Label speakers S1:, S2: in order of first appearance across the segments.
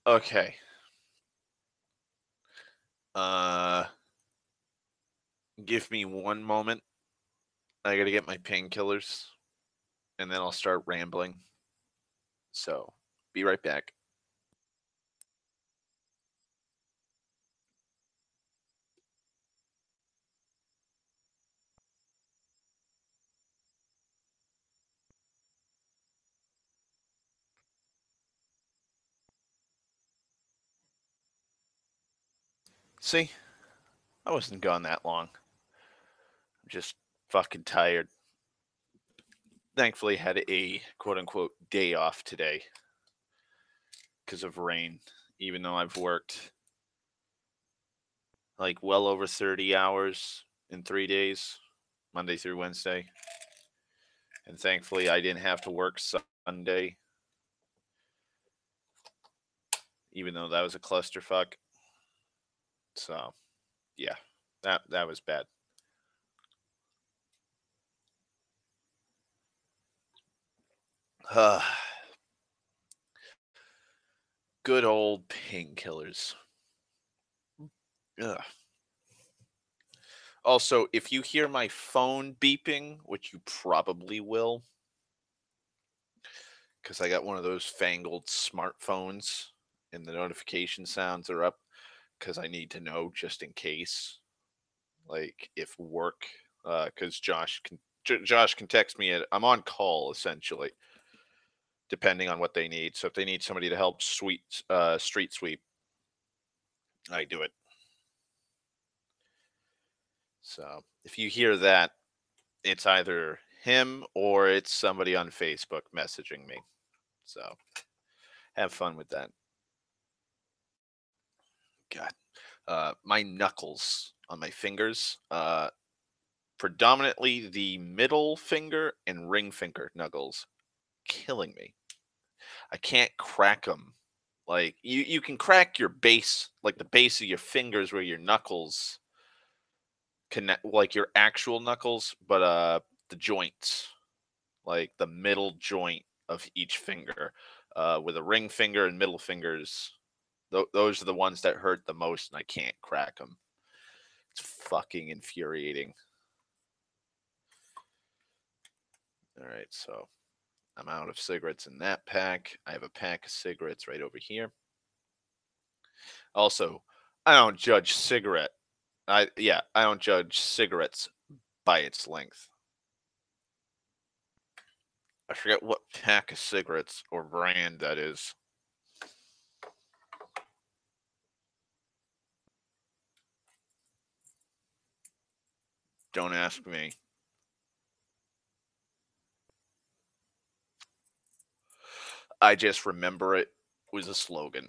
S1: Okay. Uh, Give me one moment. I gotta get my painkillers, and then I'll start rambling. So, be right back. See, I wasn't gone that long. I'm just fucking tired. Thankfully, had a quote unquote day off today because of rain, even though I've worked like well over 30 hours in 3 days, Monday through Wednesday. And thankfully, I didn't have to work Sunday, even though that was a clusterfuck. So, yeah, that was bad. Good old painkillers. Ugh. Also, if you hear my phone beeping, which you probably will, because I got one of those fangled smartphones and the notification sounds are up, because I need to know just in case, like if work, because Josh can text me at I'm on call essentially, depending on what they need. So if they need somebody to help street sweep, I do it. So if you hear that, it's either him or it's somebody on Facebook messaging me. So have fun with that. God, my knuckles on my fingers, predominantly the middle finger and ring finger knuckles, killing me. I can't crack them. Like you can crack your base, like the base of your fingers where your knuckles connect, like your actual knuckles, but the joints, like the middle joint of each finger, with a ring finger and middle fingers. Those are the ones that hurt the most, and I can't crack them. It's fucking infuriating. All right, so I'm out of cigarettes in that pack. I have a pack of cigarettes right over here. Also, I don't judge I don't judge cigarettes by its length. I forget what pack of cigarettes or brand that is. Don't ask me. I just remember it was a slogan.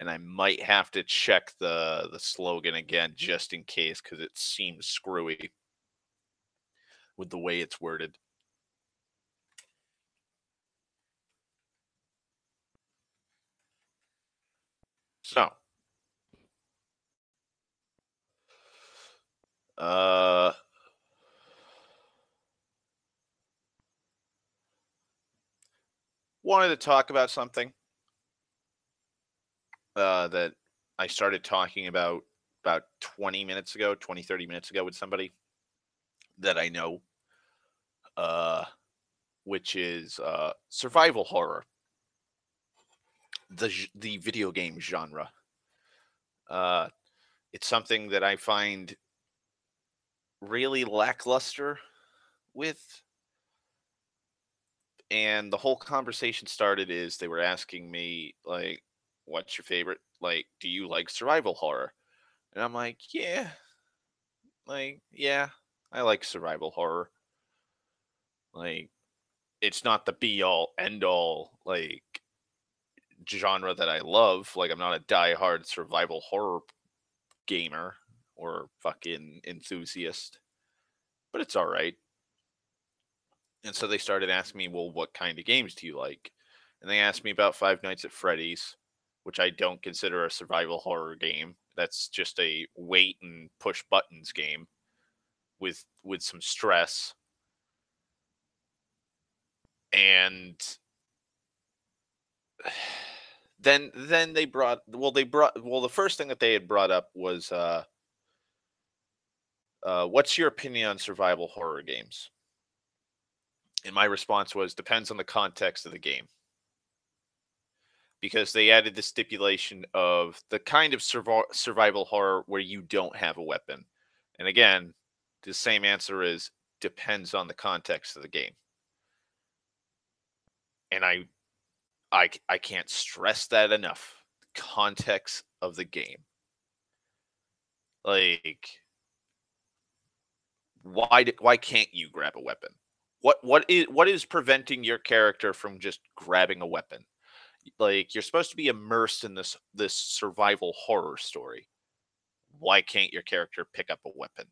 S1: And I might have to check the slogan again just in case because it seems screwy with the way it's worded. So, uh, wanted to talk about something that I started talking about 20 minutes ago, 20 30 minutes ago with somebody that I know, uh, which is survival horror, the video game genre. Uh, it's something that I find really lackluster with. And the whole conversation started is they were asking me like, "What's your favorite? Like, do you like survival horror?" And I'm like, yeah, I like survival horror. Like, it's not the be all end all like genre that I love. Like, I'm not a die-hard survival horror gamer or fucking enthusiast, but it's all right. And so they started asking me, well, what kind of games do you like? And they asked me about Five Nights at Freddy's, which I don't consider a survival horror game. That's just a wait and push buttons game with some stress. And then the first thing that they had brought up was what's your opinion on survival horror games? And my response was depends on the context of the game, because they added the stipulation of the kind of survival horror where you don't have a weapon. And again, the same answer is depends on the context of the game. And I can't stress that enough. Context of the game. Like, why can't you grab a weapon? What is preventing your character from just grabbing a weapon? Like, you're supposed to be immersed in this survival horror story. Why can't your character pick up a weapon?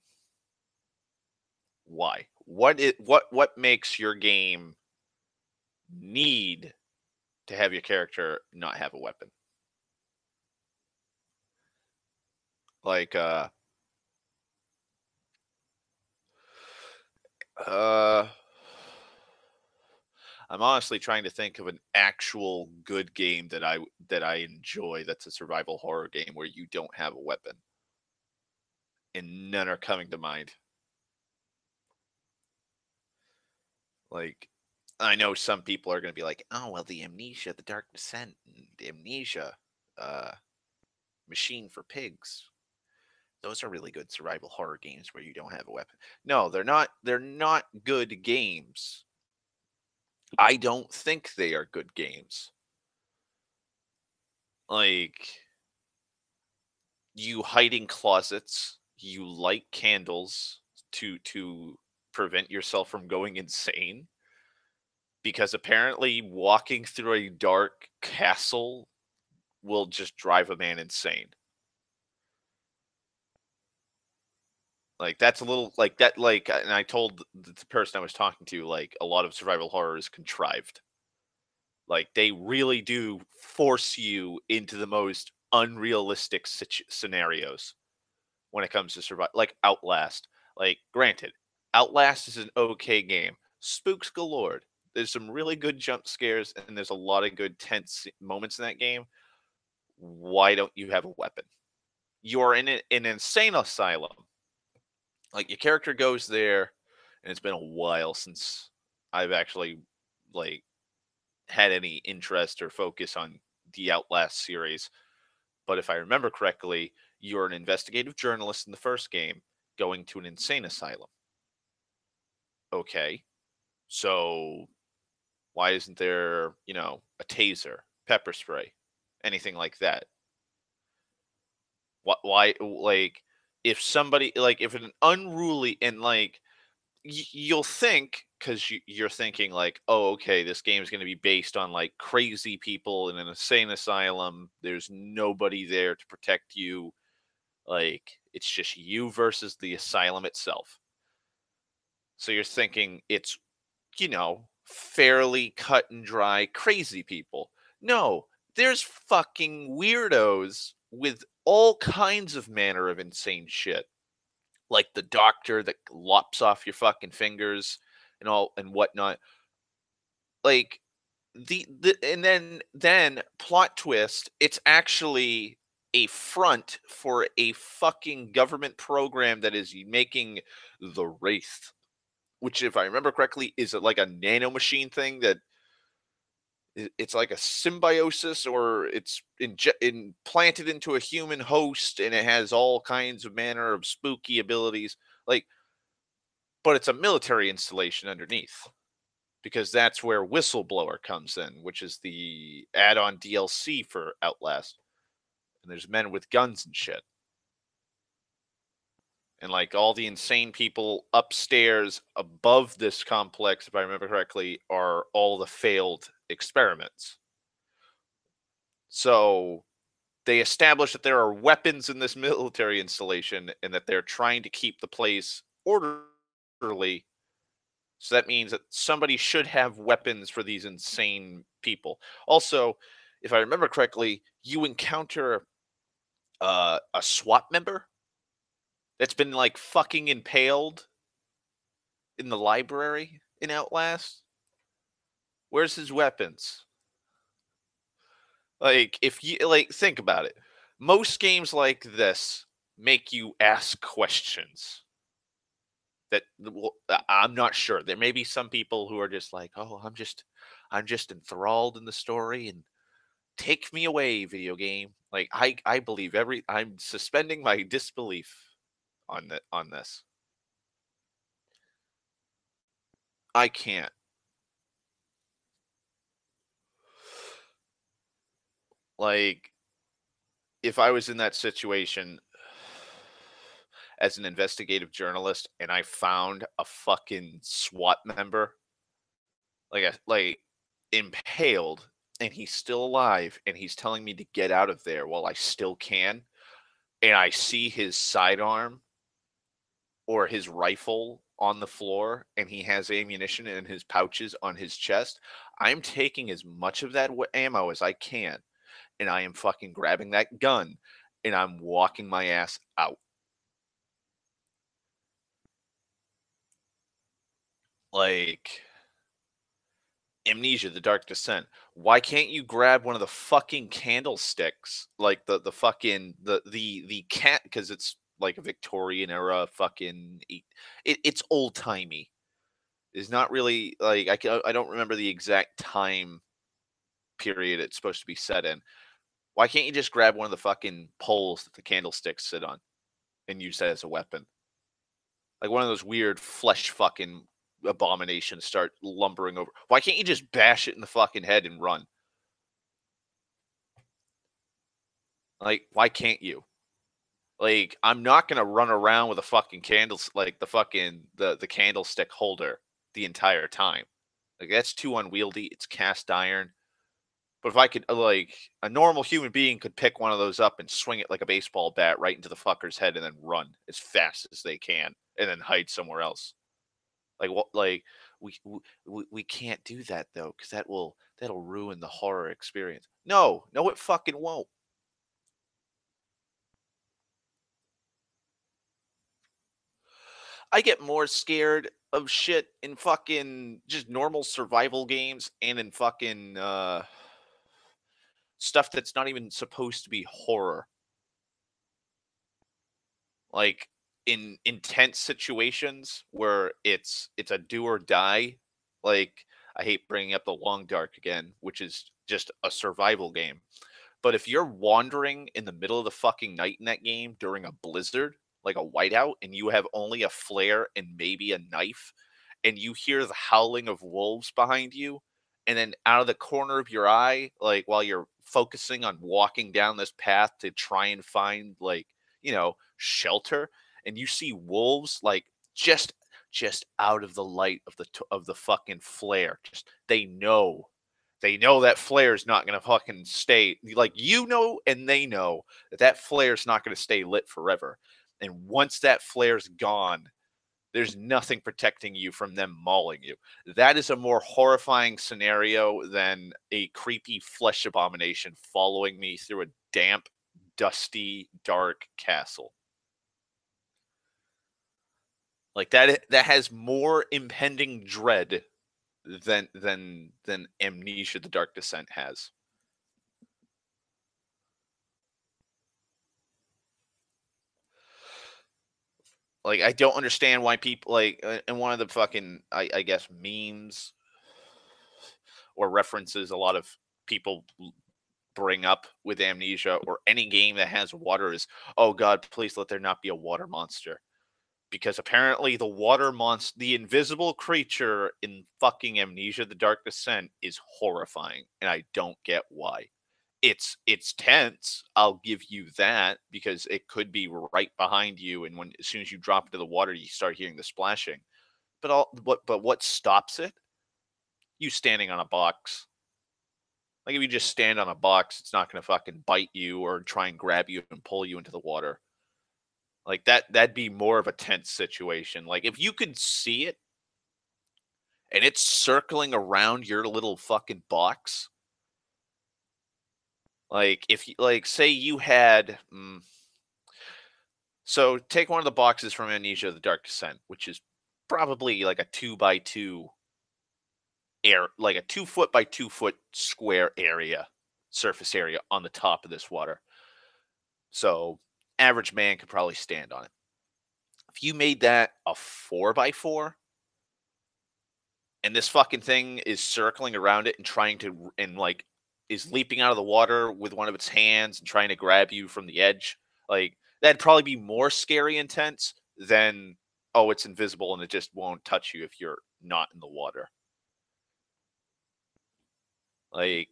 S1: Why? What makes your game need to have your character not have a weapon? Like uh I'm honestly trying to think of an actual good game that I enjoy that's a survival horror game where you don't have a weapon, and none are coming to mind. Like, I know some people are going to be like, "Oh, well, the Amnesia, the Dark Descent, and the Amnesia, uh, Machine for Pigs. Those are really good survival horror games where you don't have a weapon." No, they're not. They're not good games. I don't think they are good games. Like, you hide in closets, you light candles to prevent yourself from going insane, because apparently walking through a dark castle will just drive a man insane. Like, that's a little like that, like, and I told the person I was talking to, like, a lot of survival horror is contrived. Like, they really do force you into the most unrealistic scenarios when it comes to survive, like Outlast. Like, granted, Outlast is an okay game. Spooks galore. There's some really good jump scares, and there's a lot of good tense moments in that game. Why don't you have a weapon? You're in an insane asylum. Like, your character goes there, and it's been a while since I've actually, like, had any interest or focus on the Outlast series. But if I remember correctly, you're an investigative journalist in the first game going to an insane asylum. Okay. So why isn't there, a taser, pepper spray, anything like that? Why, like, if somebody, like, if an unruly, and like, you'll think, because you're thinking like, oh, okay, this game is going to be based on like crazy people in an insane asylum. There's nobody there to protect you. Like, it's just you versus the asylum itself. So you're thinking it's, fairly cut and dry crazy people. No, there's fucking weirdos with all kinds of manner of insane shit. Like the doctor that lops off your fucking fingers and all and whatnot. Like, the and then plot twist, it's actually a front for a fucking government program that is making the Wraith, which, if I remember correctly, is like a nanomachine thing that it's like a symbiosis, or it's implanted into a human host, and it has all kinds of manner of spooky abilities. Like, but it's a military installation underneath, because that's where Whistleblower comes in, which is the add-on DLC for Outlast. And there's men with guns and shit. And like, all the insane people upstairs above this complex, if I remember correctly, are all the failed experiments. So they establish that there are weapons in this military installation, and that they're trying to keep the place orderly. So that means that somebody should have weapons for these insane people. Also, if I remember correctly, you encounter a SWAT member that's been like fucking impaled in the library in Outlast. Where's his weapons? Like, if you like, think about it. Most games like this make you ask questions that well, I'm not sure. There may be some people who are just like, "Oh, I'm just enthralled in the story and take me away, video game." Like, I believe I'm suspending my disbelief on this. I can't. Like, if I was in that situation as an investigative journalist and I found a fucking SWAT member, like impaled, and he's still alive, and he's telling me to get out of there while I still can, and I see his sidearm or his rifle on the floor, and he has ammunition in his pouches on his chest, I'm taking as much of that ammo as I can, and I am fucking grabbing that gun, and I'm walking my ass out. Like, Amnesia: The Dark Descent. Why can't you grab one of the fucking candlesticks, like the cat, because it's like a Victorian era fucking it's old timey. It's not really like I don't remember the exact time period it's supposed to be set in. Why can't you just grab one of the fucking poles that the candlesticks sit on and use that as a weapon? Like one of those weird flesh fucking abominations start lumbering over. Why can't you just bash it in the fucking head and run? Like, why can't you? Like, I'm not gonna run around with a fucking candles like the fucking the candlestick holder the entire time. Like that's too unwieldy. It's cast iron. But if I could like a normal human being could pick one of those up and swing it like a baseball bat right into the fucker's head and then run as fast as they can and then hide somewhere else. Like what? Like we can't do that though because that'll ruin the horror experience. No, no, it fucking won't. I get more scared of shit in fucking just normal survival games and in fucking stuff that's not even supposed to be horror. Like in intense situations where it's a do or die. Like I hate bringing up the Long Dark again, which is just a survival game. But if you're wandering in the middle of the fucking night in that game during a blizzard, like a whiteout, and you have only a flare and maybe a knife, and you hear the howling of wolves behind you, and then out of the corner of your eye, like while you're focusing on walking down this path to try and find like, shelter, and you see wolves like just just out of the light of of the fucking flare. Just they know that flare is not going to fucking stay like and they know that that flare is not going to stay lit forever. And once that flare's gone, there's nothing protecting you from them mauling you. That is a more horrifying scenario than a creepy flesh abomination following me through a damp, dusty, dark castle. Like that has more impending dread than Amnesia: The Dark Descent has. Like I don't understand why people like and one of the fucking I guess memes or references a lot of people bring up with Amnesia or any game that has water is, oh god, please let there not be a water monster. Because apparently the water monster, the invisible creature in fucking Amnesia: The Dark Descent is horrifying, and I don't get why. It's tense. I'll give you that because it could be right behind you, and when as soon as you drop into the water, you start hearing the splashing. But what stops it? You standing on a box. Like if you just stand on a box, it's not gonna fucking bite you or try and grab you and pull you into the water. Like that'd be more of a tense situation. Like if you could see it and it's circling around your little fucking box, like if you like say you had so take one of the boxes from Amnesia: The Dark Descent, which is probably like a 2 by 2 like a 2 foot by 2 foot square area. surface area on the top of this water. So average man could probably stand on it. If you made that a 4x4 and this fucking thing is circling around it and trying to and like is leaping out of the water with one of its hands and trying to grab you from the edge, like that'd probably be more scary intense than oh it's invisible and it just won't touch you if you're not in the water. Like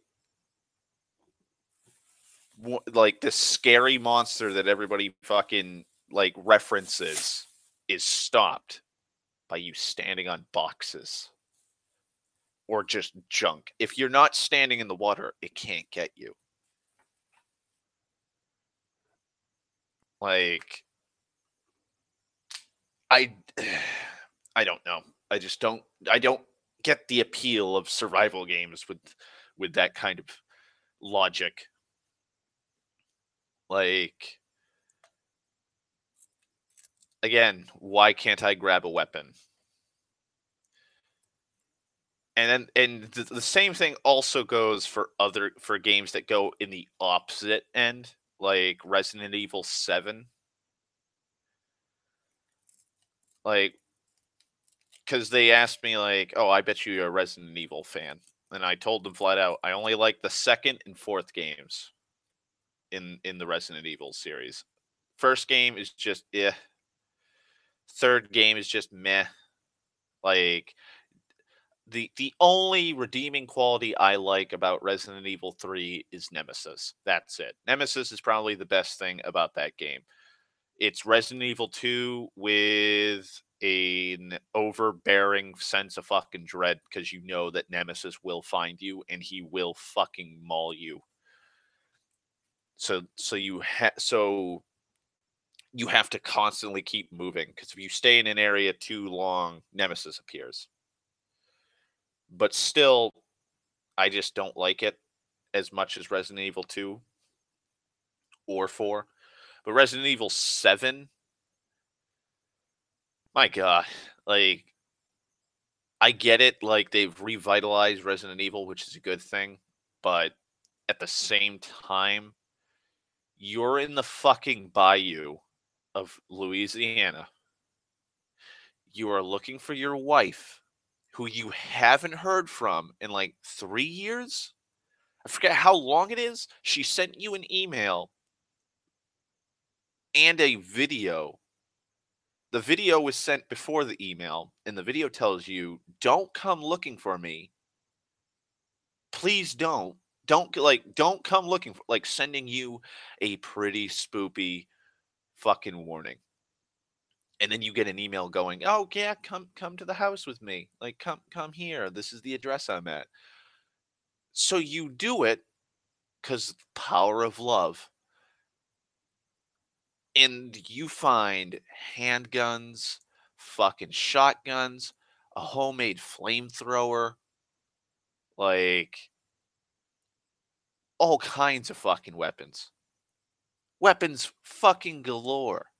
S1: like this scary monster that everybody fucking like references is stopped by you standing on boxes or just junk. If you're not standing in the water, it can't get you. Like I I don't know. I don't get the appeal of survival games with that kind of logic. Like again, why can't I grab a weapon? And the same thing also goes for games that go in the opposite end, like Resident Evil 7. Like because they asked me like, "Oh, I bet you're a Resident Evil fan," and I told them flat out, I only like the second and fourth games in the Resident Evil series. First game is just eh. Third game is just meh. Like the only redeeming quality I like about Resident Evil 3 is Nemesis. That's it. Nemesis is probably the best thing about that game. It's Resident Evil 2 with an overbearing sense of fucking dread because you know that Nemesis will find you and he will fucking maul you. So you have to constantly keep moving because if you stay in an area too long, Nemesis appears. But still, I just don't like it as much as Resident Evil 2 or 4. But Resident Evil 7, my god, like I get it, like they've revitalized Resident Evil, which is a good thing, but at the same time, you're in the fucking bayou of Louisiana. You are looking for your wife, who you haven't heard from in like 3 years. I forget how long it is. She sent you an email and a video. The video was sent before the email, and the video tells you, "Don't come looking for me. Please don't. Don't come looking for like sending you a pretty spoopy fucking warning." And then you get an email going, "Oh yeah, come to the house with me. Like come here. This is the address I'm at." So you do it cuz power of love. And you find handguns, fucking shotguns, a homemade flamethrower, like all kinds of fucking weapons. Weapons fucking galore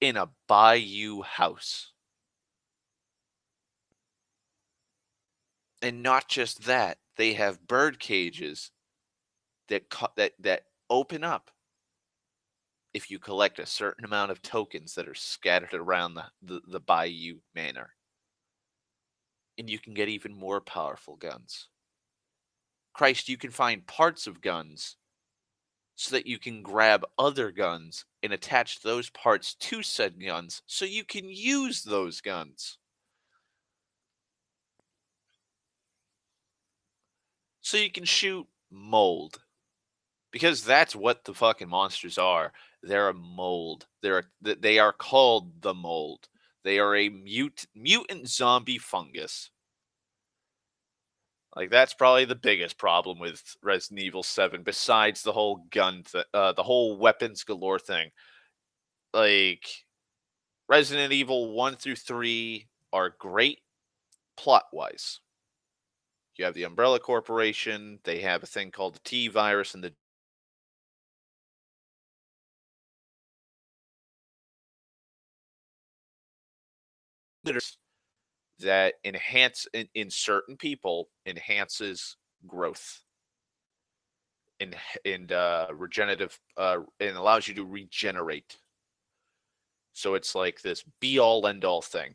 S1: in a bayou house. And not just that, they have bird cages that open up if you collect a certain amount of tokens that are scattered around the bayou manor. And you can get even more powerful guns. Christ, you can find parts of guns so that you can grab other guns and attach those parts to said guns so you can use those guns. So you can shoot mold. Because that's what the fucking monsters are. They're a mold. They are called the mold. They are a mutant zombie fungus. Like that's probably the biggest problem with Resident Evil 7 besides the whole the whole weapons galore thing. Like Resident Evil 1 through 3 are great plot-wise. You have the Umbrella Corporation, they have a thing called the T virus and the that in certain people enhances growth. regenerative, and allows you to regenerate. So it's like this be all end all thing.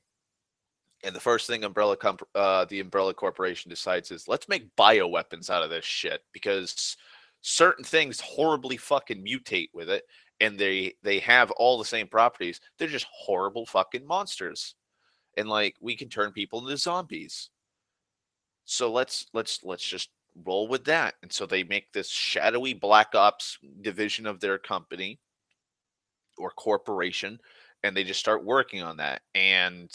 S1: And the first thing the Umbrella Corporation decides is let's make bioweapons out of this shit because certain things horribly fucking mutate with it, and they have all the same properties. They're just horrible fucking monsters, and like we can turn people into zombies. So let's just roll with that. And so they make this shadowy black ops division of their company or corporation, and they just start working on that. And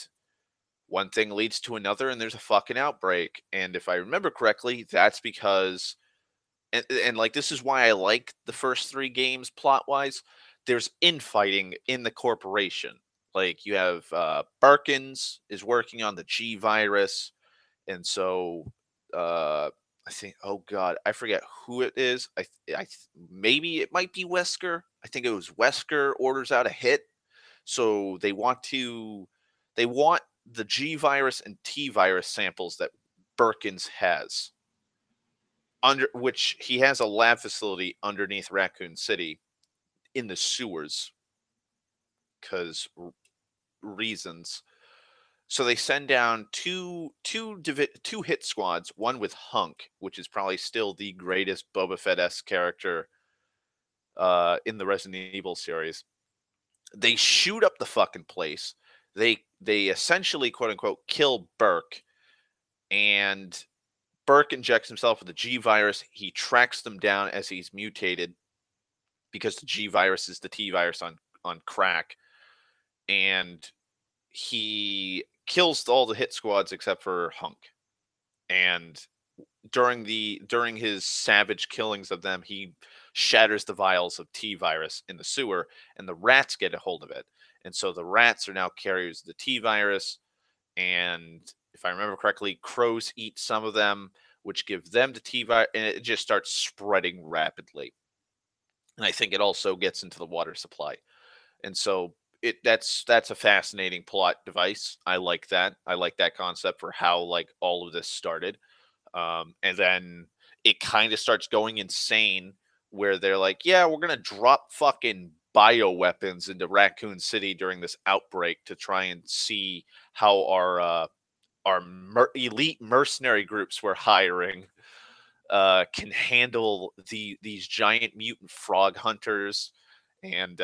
S1: one thing leads to another, and there's a fucking outbreak. And if I remember correctly, that's because and like this is why I like the first three games plot wise. There's infighting in the corporation. Like you have Barkins is working on the G virus, and so I think, oh god, I forget who it is. Maybe it might be Wesker. I think it was Wesker orders out a hit, so they want the G virus and T virus samples that Birkins has, under which he has a lab facility underneath Raccoon City in the sewers because reasons. So they send down two hit squads, one with Hunk, which is probably still the greatest Boba Fett-esque character in the Resident Evil series. They shoot up the fucking place. They essentially quote unquote kill Burke, and Burke injects himself with the G virus. He tracks them down as he's mutated because the G virus is the T virus on crack, and he kills all the hit squads except for Hunk. And during his savage killings of them, he shatters the vials of T virus in the sewer, and the rats get a hold of it. And so the rats are now carriers of the T virus. And if I remember correctly, crows eat some of them, which give them the T virus, and it just starts spreading rapidly. And I think it also gets into the water supply. And so that's a fascinating plot device. I like that. I like that concept for how like all of this started. And then it kind of starts going insane where they're like, yeah, we're gonna drop fucking bioweapons into Raccoon City during this outbreak to try and see how our elite mercenary groups we're hiring can handle these giant mutant frog hunters and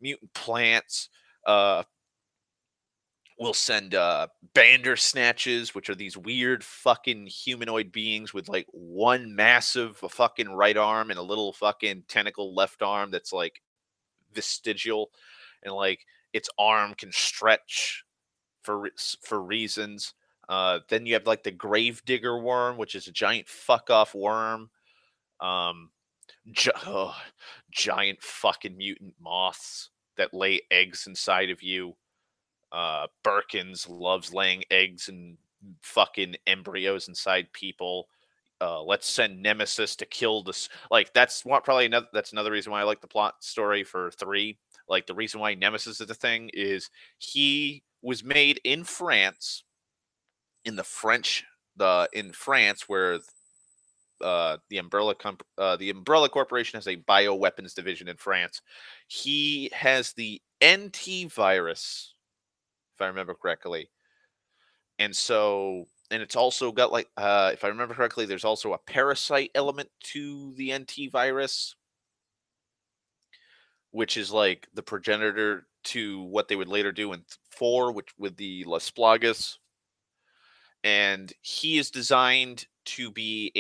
S1: mutant plants. Uh, we'll send Bandersnatches, which are these weird fucking humanoid beings with like one massive fucking right arm and a little fucking tentacle left arm that's like vestigial, and like its arm can stretch for reasons. Then you have like the Gravedigger worm, which is a giant fuck off worm. Um, oh, giant fucking mutant moths that lay eggs inside of you. Birkins loves laying eggs and fucking embryos inside people. Let's send Nemesis to kill this. Like that's another reason why I like the plot story for 3. Like the reason why Nemesis is a thing is he was made in France, in France where the Umbrella Corporation has a bioweapons division in France. He has the NT virus, if I remember correctly, and it's also got like if I remember correctly, there's also a parasite element to the NT virus, which is like the progenitor to what they would later do in 4, which with the Las Plagas. And he is designed to be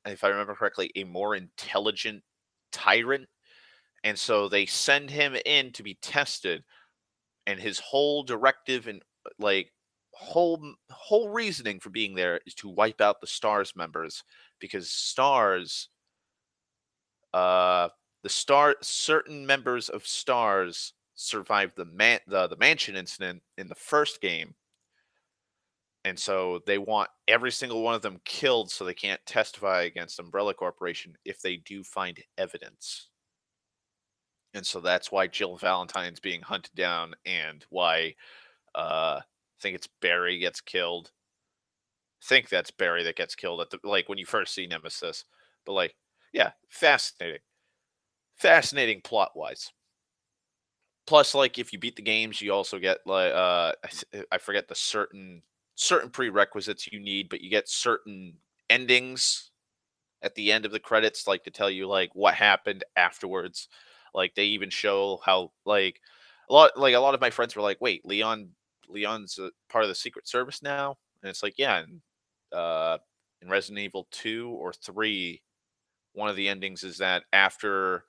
S1: if I remember correctly, a more intelligent tyrant. And so they send him in to be tested, and his whole directive and like whole reasoning for being there is to wipe out the Stars members, because uh certain members of Stars survived the mansion incident in the first game, and so they want every single one of them killed so they can't testify against Umbrella Corporation if they do find evidence. And so that's why Jill Valentine's being hunted down, and why I think it's Barry gets killed. I think that's Barry that gets killed at the like when you first see Nemesis. But like, yeah, fascinating plot wise. Plus, like, if you beat the games, you also get like I forget the certain prerequisites you need, but you get certain endings at the end of the credits, like to tell you like what happened afterwards. Like they even show how like a lot of my friends were like, "Wait, Leon's a part of the Secret Service now?" And it's like, yeah, uh, in Resident Evil 2 or 3, one of the endings is that after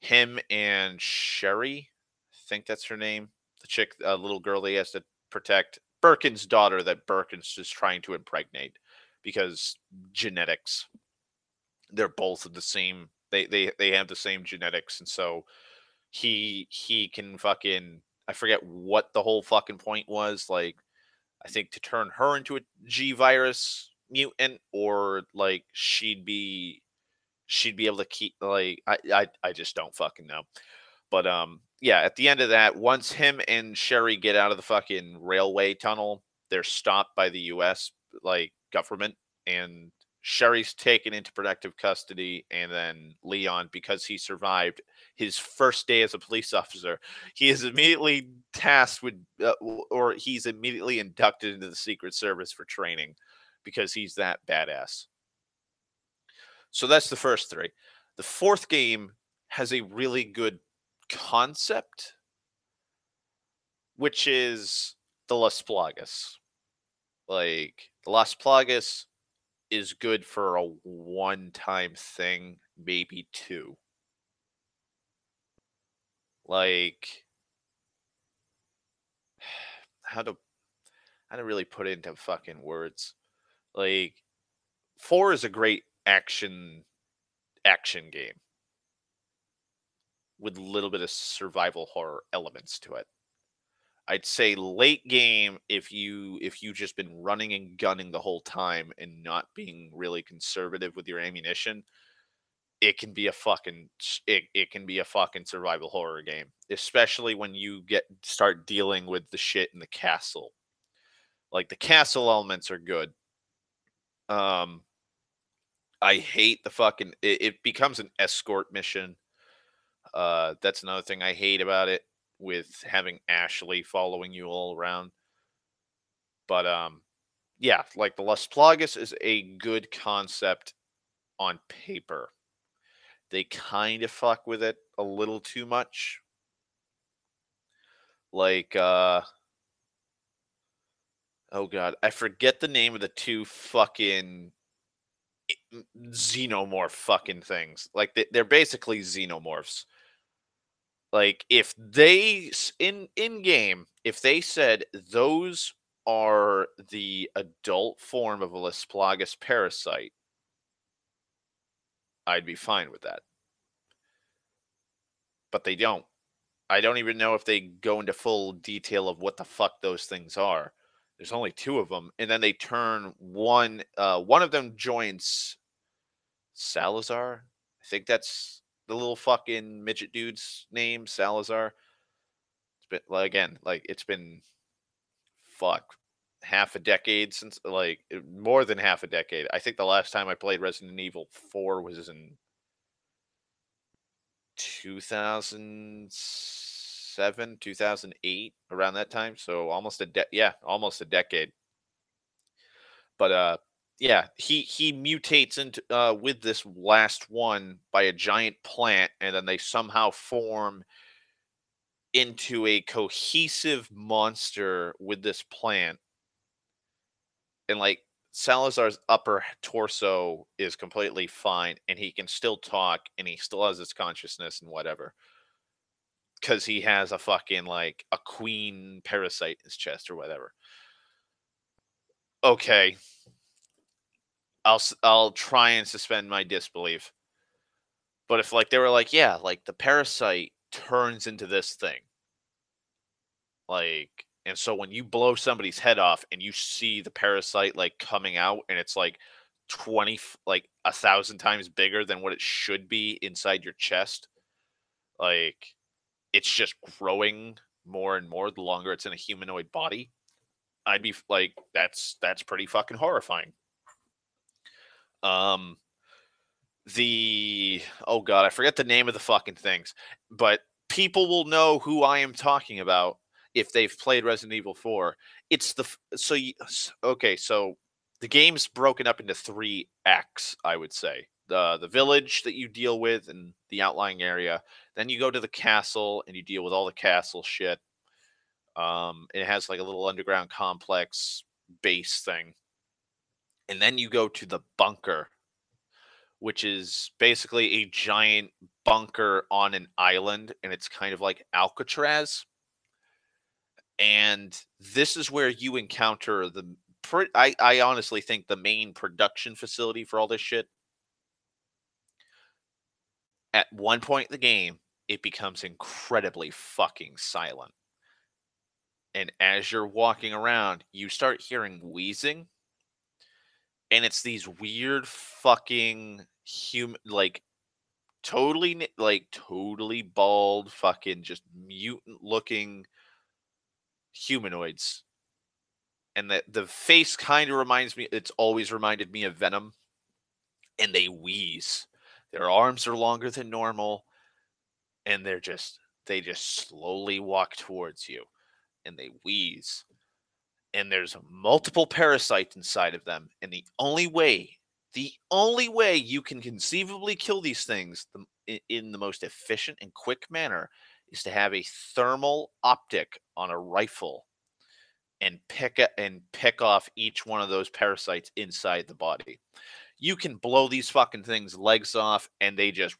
S1: him and Sherry, I think that's her name, the chick, little girl that he has to protect, Birkin's daughter that Birkin's just trying to impregnate because genetics. They're both of the same. They have the same genetics, and so he can fucking. I forget what the whole fucking point was. Like I think to turn her into a G virus mutant, or like she'd be able to keep like I just don't fucking know. But yeah, at the end of that, once him and Sherry get out of the fucking railway tunnel, they're stopped by the US like government, and Sherry's taken into protective custody, and then Leon, because he survived his first day as a police officer, he is immediately tasked with or he's immediately inducted into the Secret Service for training because he's that badass. So that's the first three. The fourth game has a really good concept, which is the Las Plagas. Like, the Las Plagas is good for a one time thing, maybe two. Like, how to how to really put it into fucking words. Like, four is a great action game with a little bit of survival horror elements to it. I'd say late game, if you've just been running and gunning the whole time and not being really conservative with your ammunition, it can be a it can be a fucking survival horror game, especially when you get start dealing with the shit in the castle. Like the castle elements are good. Um I hate the fucking it becomes an escort mission. That's another thing I hate about it, with having Ashley following you all around. But yeah, like the Las Plagas is a good concept on paper. They kind of fuck with it a little too much. Like oh god, I forget the name of the two fucking xenomorph fucking things. Like they're basically xenomorphs. Like if in game, if they said those are the adult form of a Las Plagas parasite, I'd be fine with that. But they don't. I don't even know if they go into full detail of what the fuck those things are. There's only two of them, and then they turn one. One of them joins Salazar. I think that's the little fucking midget dude's name, Salazar. It's been like again, like it's been fuck half a decade since more than half a decade. I think the last time I played Resident Evil 4 was in 2007, 2008, around that time. So almost a decade. But yeah, he mutates into with this last one by a giant plant, and then they somehow form into a cohesive monster with this plant. And like Salazar's upper torso is completely fine, and he can still talk, and he still has his consciousness and whatever, because he has a fucking like a queen parasite in his chest or whatever. Okay, I'll try and suspend my disbelief. But if like they were like, yeah, like the parasite turns into this thing, like, and so when you blow somebody's head off and you see the parasite like coming out, and it's like like 1,000 times bigger than what it should be inside your chest, like it's just growing more and more the longer it's in a humanoid body. I'd be like, that's pretty fucking horrifying. Um, Oh god, I forget the name of the fucking things, but people will know who I am talking about if they've played Resident Evil 4. It's the so you, okay, so the game's broken up into 3 acts, I would say. The village that you deal with and the outlying area, then you go to the castle and you deal with all the castle shit. It has like a little underground complex base thing. And then you go to the bunker, which is basically a giant bunker on an island, and it's kind of like Alcatraz. And this is where you encounter I honestly think the main production facility for all this shit. At one point in the game, it becomes incredibly fucking silent. And as you're walking around, you start hearing wheezing, and it's these weird fucking human, like totally bald, fucking just mutant looking humanoids. And the face kind of reminds me, it's always reminded me of Venom. And they wheeze. Their arms are longer than normal, and they just slowly walk towards you, and they wheeze. And there's multiple parasites inside of them. And the only way you can conceivably kill these things in the most efficient and quick manner is to have a thermal optic on a rifle and pick off each one of those parasites inside the body. You can blow these fucking things legs off, and they just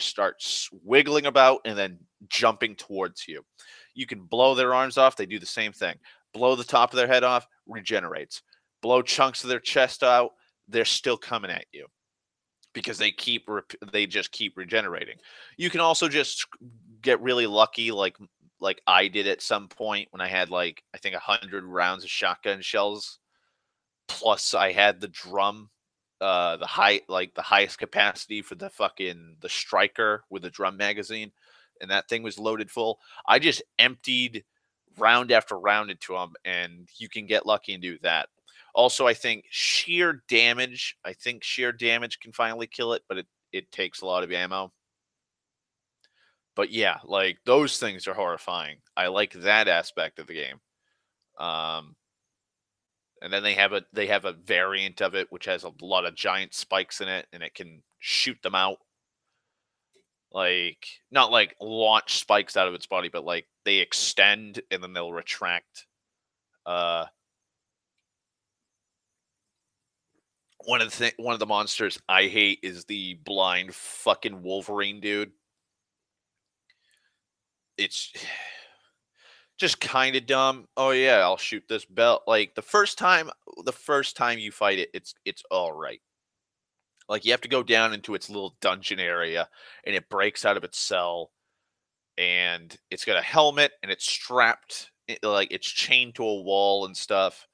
S1: start wiggling about and then jumping towards you. You can blow their arms off, they do the same thing. Blow the top of their head off, regenerates. Blow chunks of their chest out, they're still coming at you because they just keep regenerating. You can also just get really lucky, like I did at some point when I had like I think 100 rounds of shotgun shells. Plus, I had the drum, the highest capacity for the striker with the drum magazine, and that thing was loaded full. I just emptied round after round into them, and you can get lucky and do that. Also, I think sheer damage can finally kill it, but it takes a lot of ammo. But yeah, like those things are horrifying. I like that aspect of the game. Um, and then they have a variant of it which has a lot of giant spikes in it, and it can shoot them out, like not like launch spikes out of its body, but like they extend and then they'll retract. Uh, one of the monsters I hate is the blind fucking Wolverine dude. It's just kind of dumb. Oh yeah, I'll shoot this belt. Like the first time you fight it, it's all right. Like you have to go down into its little dungeon area, and it breaks out of its cell, and it's got a helmet, and it's strapped like it's chained to a wall and stuff,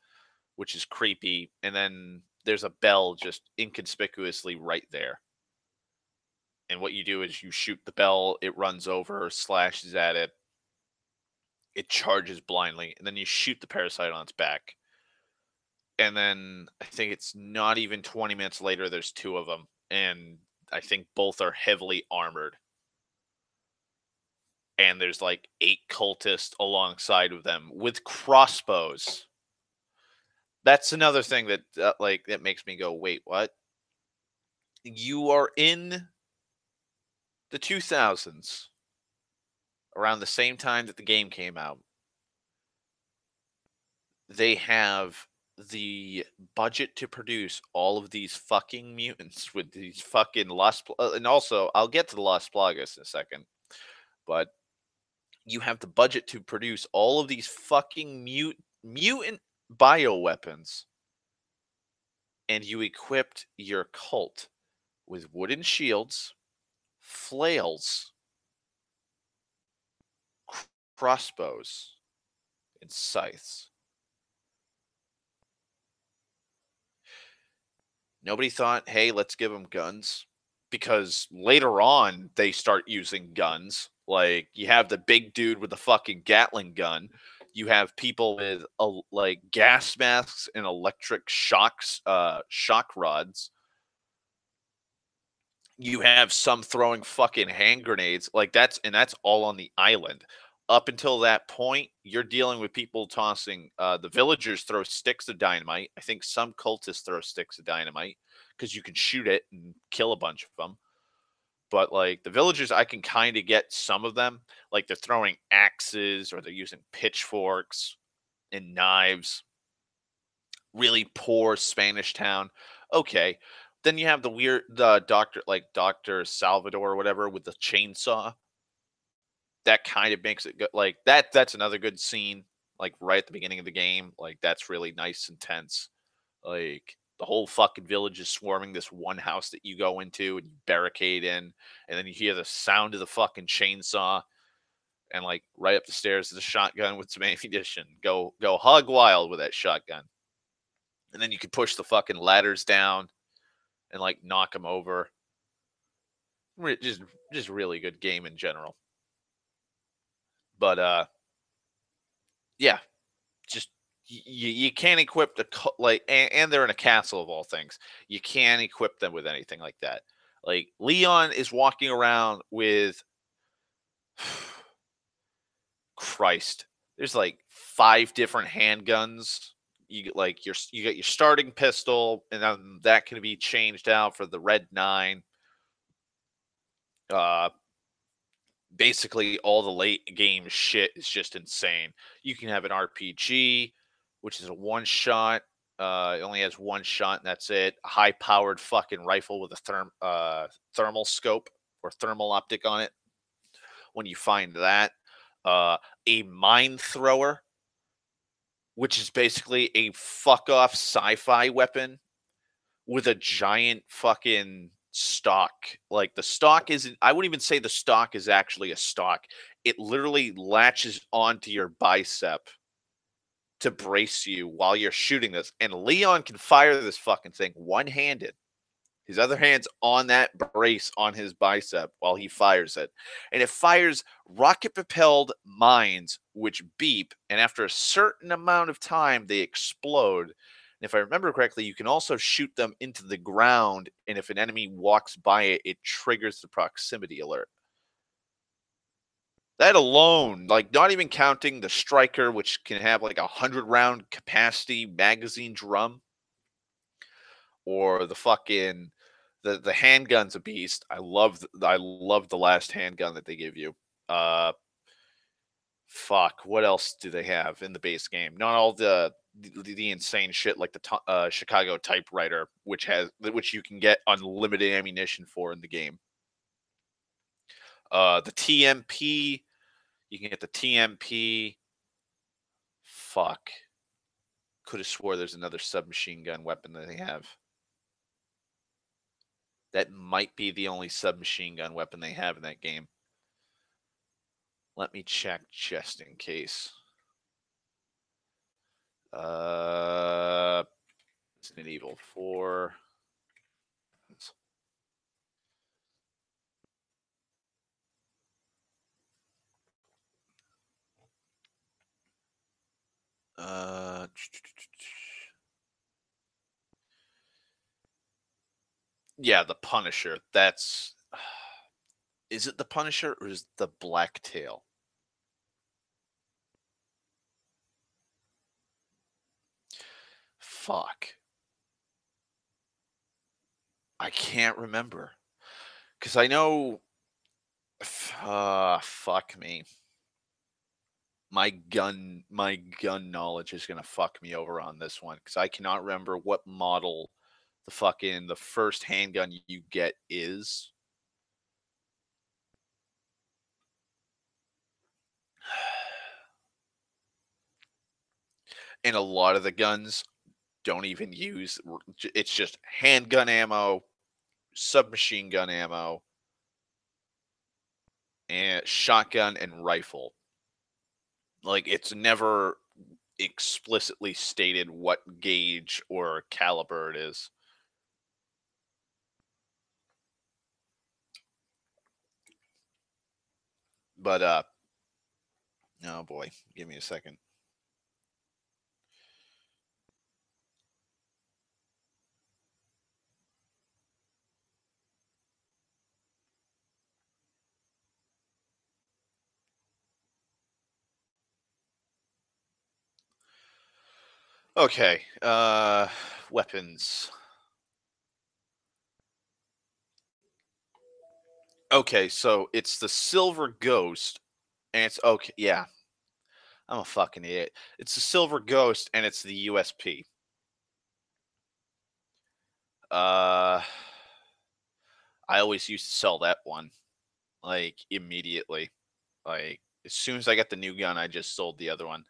S1: which is creepy. And then there's a bell just inconspicuously right there. And what you do is you shoot the bell, it runs over, slashes at it, it charges blindly, and then you shoot the parasite on its back. And then I think it's not even 20 minutes later, there's two of them. And I think both are heavily armored. And there's like 8 cultists alongside of them with crossbows. That's another thing that that makes me go, wait, what? You are in the 2000s, around the same time that the game came out. They have the budget to produce all of these fucking mutants with these fucking and also I'll get to the Las Plagas in a second, but you have the budget to produce all of these fucking mutant bioweapons, and you equipped your cult with wooden shields, flails, crossbows, and scythes. Nobody thought, hey, let's give them guns. Because later on, they start using guns. Like, you have the big dude with the fucking Gatling gun. You have people with like gas masks and electric shock rods. You have some throwing fucking hand grenades, like, that's all on the island. Up until that point, you're dealing with people tossing, the villagers throw sticks of dynamite. I think some cultists throw sticks of dynamite because you can shoot it and kill a bunch of them. But, like, the villagers, I can kinda get some of them, like, they're throwing axes or they're using pitchforks and knives. Really poor Spanish town. Okay. Then you have the doctor, like Dr. Salvador or whatever, with the chainsaw. That kind of makes it good. Like that's another good scene, like right at the beginning of the game. Like that's really nice and tense. Like the whole fucking village is swarming this one house that you go into and you barricade in, and then you hear the sound of the fucking chainsaw, and like right up the stairs is a shotgun with some ammunition. Go hog wild with that shotgun. And then you can push the fucking ladders down and like knock them over. Just really good game in general. But yeah, just you can't equip like, and they're in a castle of all things. You can't equip them with anything like that. Like Leon is walking around with Christ. There's like 5 different handguns. You get like you got your starting pistol, and then that can be changed out for the red 9. Uh, Basically all the late game shit is just insane. You can have an RPG, which is a one shot. It only has one shot, and that's it. A high powered fucking rifle with a thermal scope or thermal optic on it. When you find that, uh, a mine thrower, which is basically a fuck off sci-fi weapon with a giant fucking stock. Like the stock isn't, I wouldn't even say the stock is actually a stock. It literally latches onto your bicep to brace you while you're shooting this. And Leon can fire this fucking thing one-handed. His other hand's on that brace on his bicep while he fires it. And it fires rocket propelled mines, which beep. And after a certain amount of time, they explode. And if I remember correctly, you can also shoot them into the ground. And if an enemy walks by it, it triggers the proximity alert. That alone, like not even counting the striker, which can have like 100 round capacity magazine drum, or the fucking the handgun's a beast. I love the last handgun that they give you. Uh Fuck, what else do they have in the base game? Not all the insane shit like the Chicago typewriter, which you can get unlimited ammunition for in the game. The TMP, you can get the TMP. Fuck. Could have swore there's another submachine gun weapon that they have. That might be the only submachine gun weapon they have in that game. Let me check just in case. Resident Evil 4. Uh, yeah, the Punisher. That's is it the Punisher or is the Blacktail? Fuck. I can't remember. Cuz I know fuck me. My gun knowledge is going to fuck me over on this one cuz I cannot remember what model the first handgun you get is. And a lot of the guns don't even use, it's just handgun ammo, submachine gun ammo, and shotgun and rifle. Like it's never explicitly stated what gauge or caliber it is. But oh boy, give me a second. Okay. Weapons. Okay, so it's the Silver Ghost, and it's okay. Yeah, I'm a fucking idiot. It's the Silver Ghost, and it's the USP. Uh, I always used to sell that one like immediately. Like as soon as I got the new gun, I just sold the other one.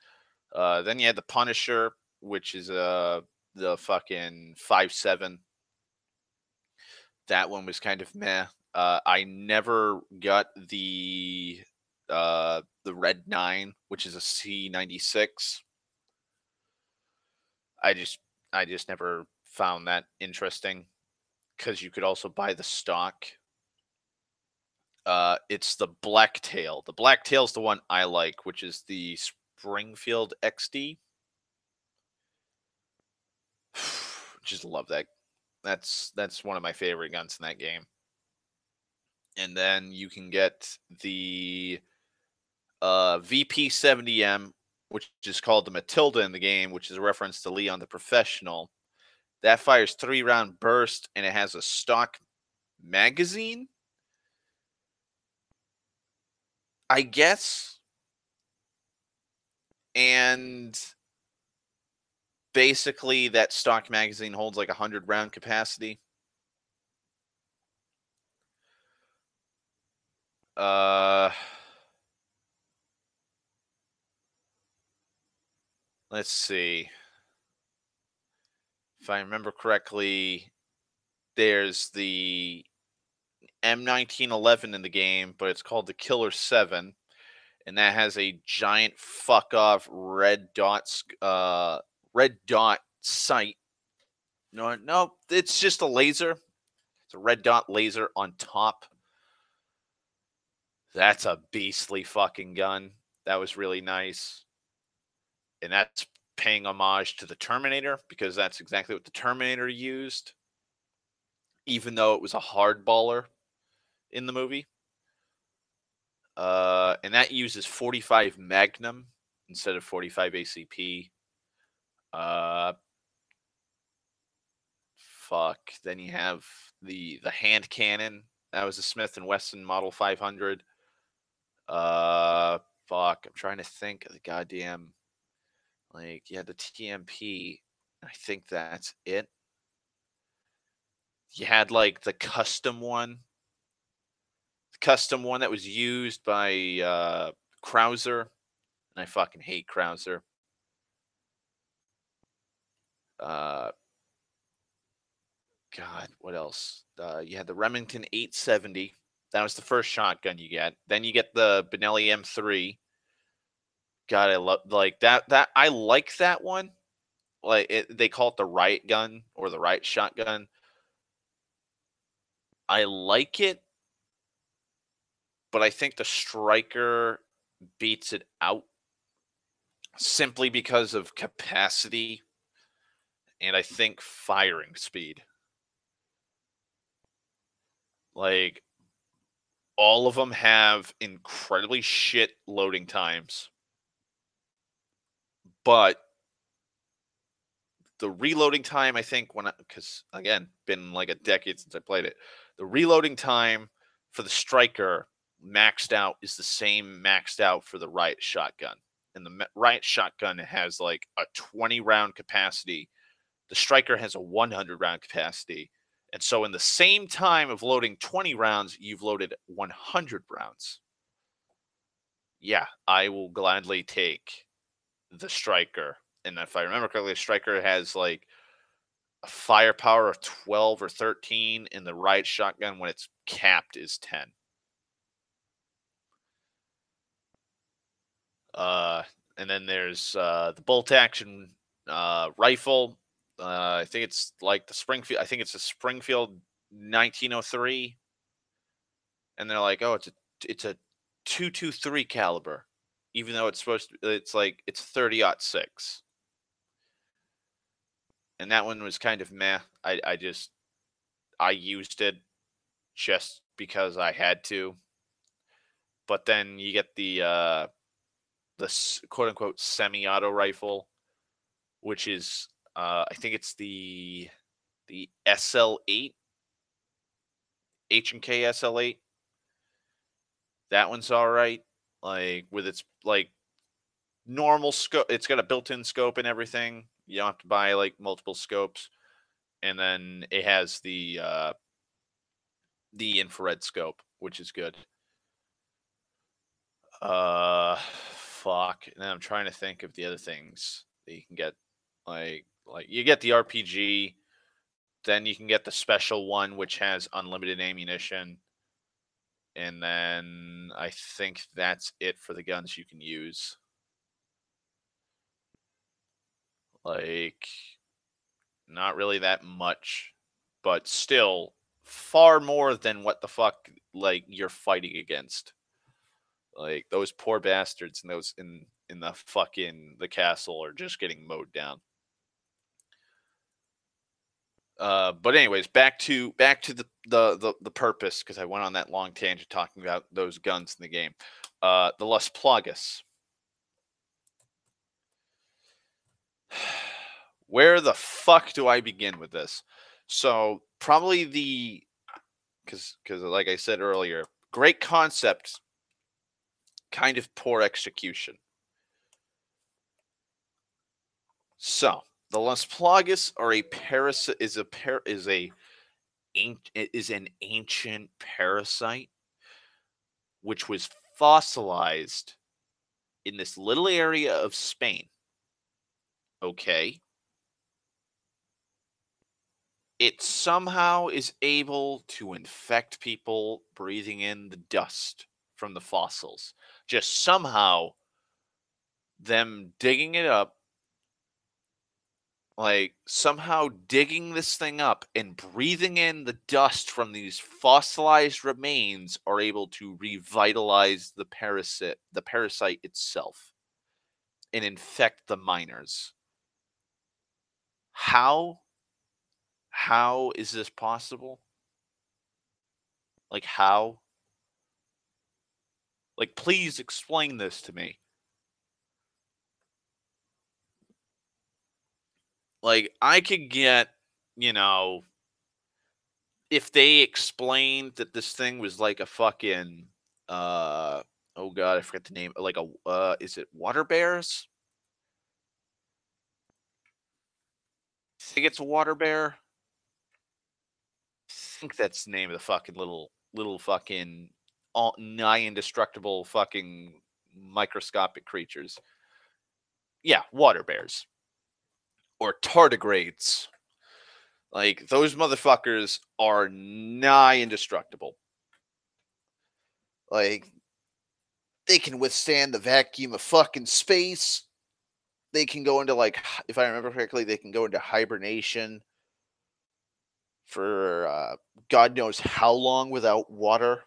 S1: Then you had the Punisher, which is the fucking 5.7. That one was kind of meh. I never got the Red 9, which is a C96. I just I just never found that interesting because you could also buy the stock. It's the Blacktail. The Blacktail's the one I like, which is the Springfield XD. Just love that. That's one of my favorite guns in that game. And then you can get the VP70M, which is called the Matilda in the game, which is a reference to Leon the Professional. That fires 3-round burst, and it has a stock magazine, I guess. And basically, that stock magazine holds like 100-round capacity. Uh, let's see. If I remember correctly, there's the M1911 in the game, but it's called the Killer 7, and that has a giant fuck off red dot sight. No, it's just a laser. It's a red dot laser on top. That's a beastly fucking gun. That was really nice. And that's paying homage to the Terminator because that's exactly what the Terminator used, even though it was a hardballer in the movie. And that uses 45 Magnum instead of 45 ACP. Uh, fuck. Then you have the hand cannon. That was a Smith and Wesson Model 500. Uh, fuck. I'm trying to think of the goddamn like yeah the TMP. I think that's it. You had like the custom one that was used by Krauser, and I fucking hate Krauser. Uh, God, what else? You had the Remington 870. That was the first shotgun you get. Then you get the Benelli M3. God, I love like that. That I like that one. Like they call it the riot gun or the riot shotgun. I like it, but I think the striker beats it out simply because of capacity and I think firing speed. Like all of them have incredibly shit loading times, but the reloading time, I think, because again, been like a decade since I played it, the reloading time for the striker maxed out is the same maxed out for the riot shotgun. And the riot shotgun has like a 20 round capacity. The striker has a 100 round capacity. And so, in the same time of loading 20 rounds, you've loaded 100 rounds. Yeah, I will gladly take the striker. And if I remember correctly, the striker has like a firepower of 12 or 13, and the riot shotgun, when it's capped, is 10. Uh, and then there's the bolt action rifle. I think it's like the Springfield. I think it's a Springfield 1903, and they're like, oh, it's a 223 caliber, even though it's supposed to. It's like it's 30-06, and that one was kind of meh. I used it just because I had to. But then you get the quote unquote semi-auto rifle, which is I think it's the SL8, H&K SL8. That one's all right. Like with its like normal scope, it's got a built-in scope and everything. You don't have to buy like multiple scopes, and then it has the infrared scope, which is good. Fuck. And then I'm trying to think of the other things that you can get. Like you get the RPG, then you can get the special one, which has unlimited ammunition, and then I think that's it for the guns you can use. Like, not really that much, but still far more than what the fuck like you're fighting against. Like those poor bastards and those in the fucking the castle are just getting mowed down. But anyways, back to the purpose, because I went on that long tangent talking about those guns in the game. The Las Plagas. Where the fuck do I begin with this? So probably because like I said earlier, great concept, kind of poor execution. So the Las Plagas are a parasite is an ancient parasite which was fossilized in this little area of Spain. Okay. It somehow is able to infect people breathing in the dust from the fossils. Just somehow, them digging it up, like somehow digging this thing up and breathing in the dust from these fossilized remains are able to revitalize the parasite itself and infect the miners. How how is this possible? Like how? Like please explain this to me. Like I could get, you know, if they explained that this thing was like a fucking uh oh god, I forget the name, like a is it water bears? I think it's a water bear. I think that's the name of the fucking little fucking all nigh indestructible fucking microscopic creatures. Yeah, water bears or tardigrades. Like those motherfuckers are nigh indestructible. Like they can withstand the vacuum of fucking space. They can go into like, if I remember correctly, they can go into hibernation for God knows how long without water,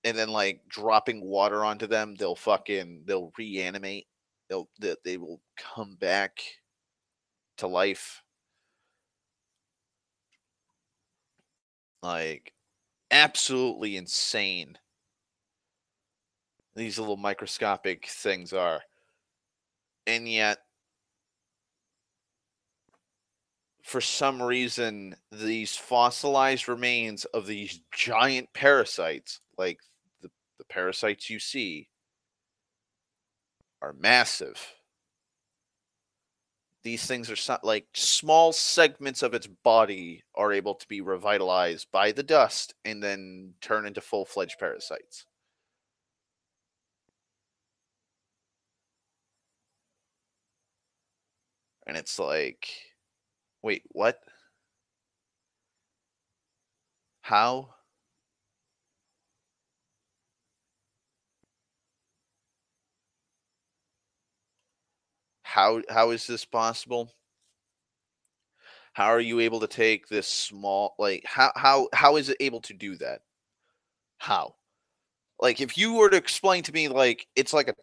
S1: and then like dropping water onto them, they'll reanimate. They will come back to life. Like absolutely insane. These little microscopic things are, and yet for some reason, these fossilized remains of these giant parasites, like the parasites you see, are massive. These things are like small segments of its body are able to be revitalized by the dust and then turn into full fledged parasites. And it's like, wait, what? How? How is this possible? How are you able to take this small, like how is it able to do that? How? Like if you were to explain to me like it's like a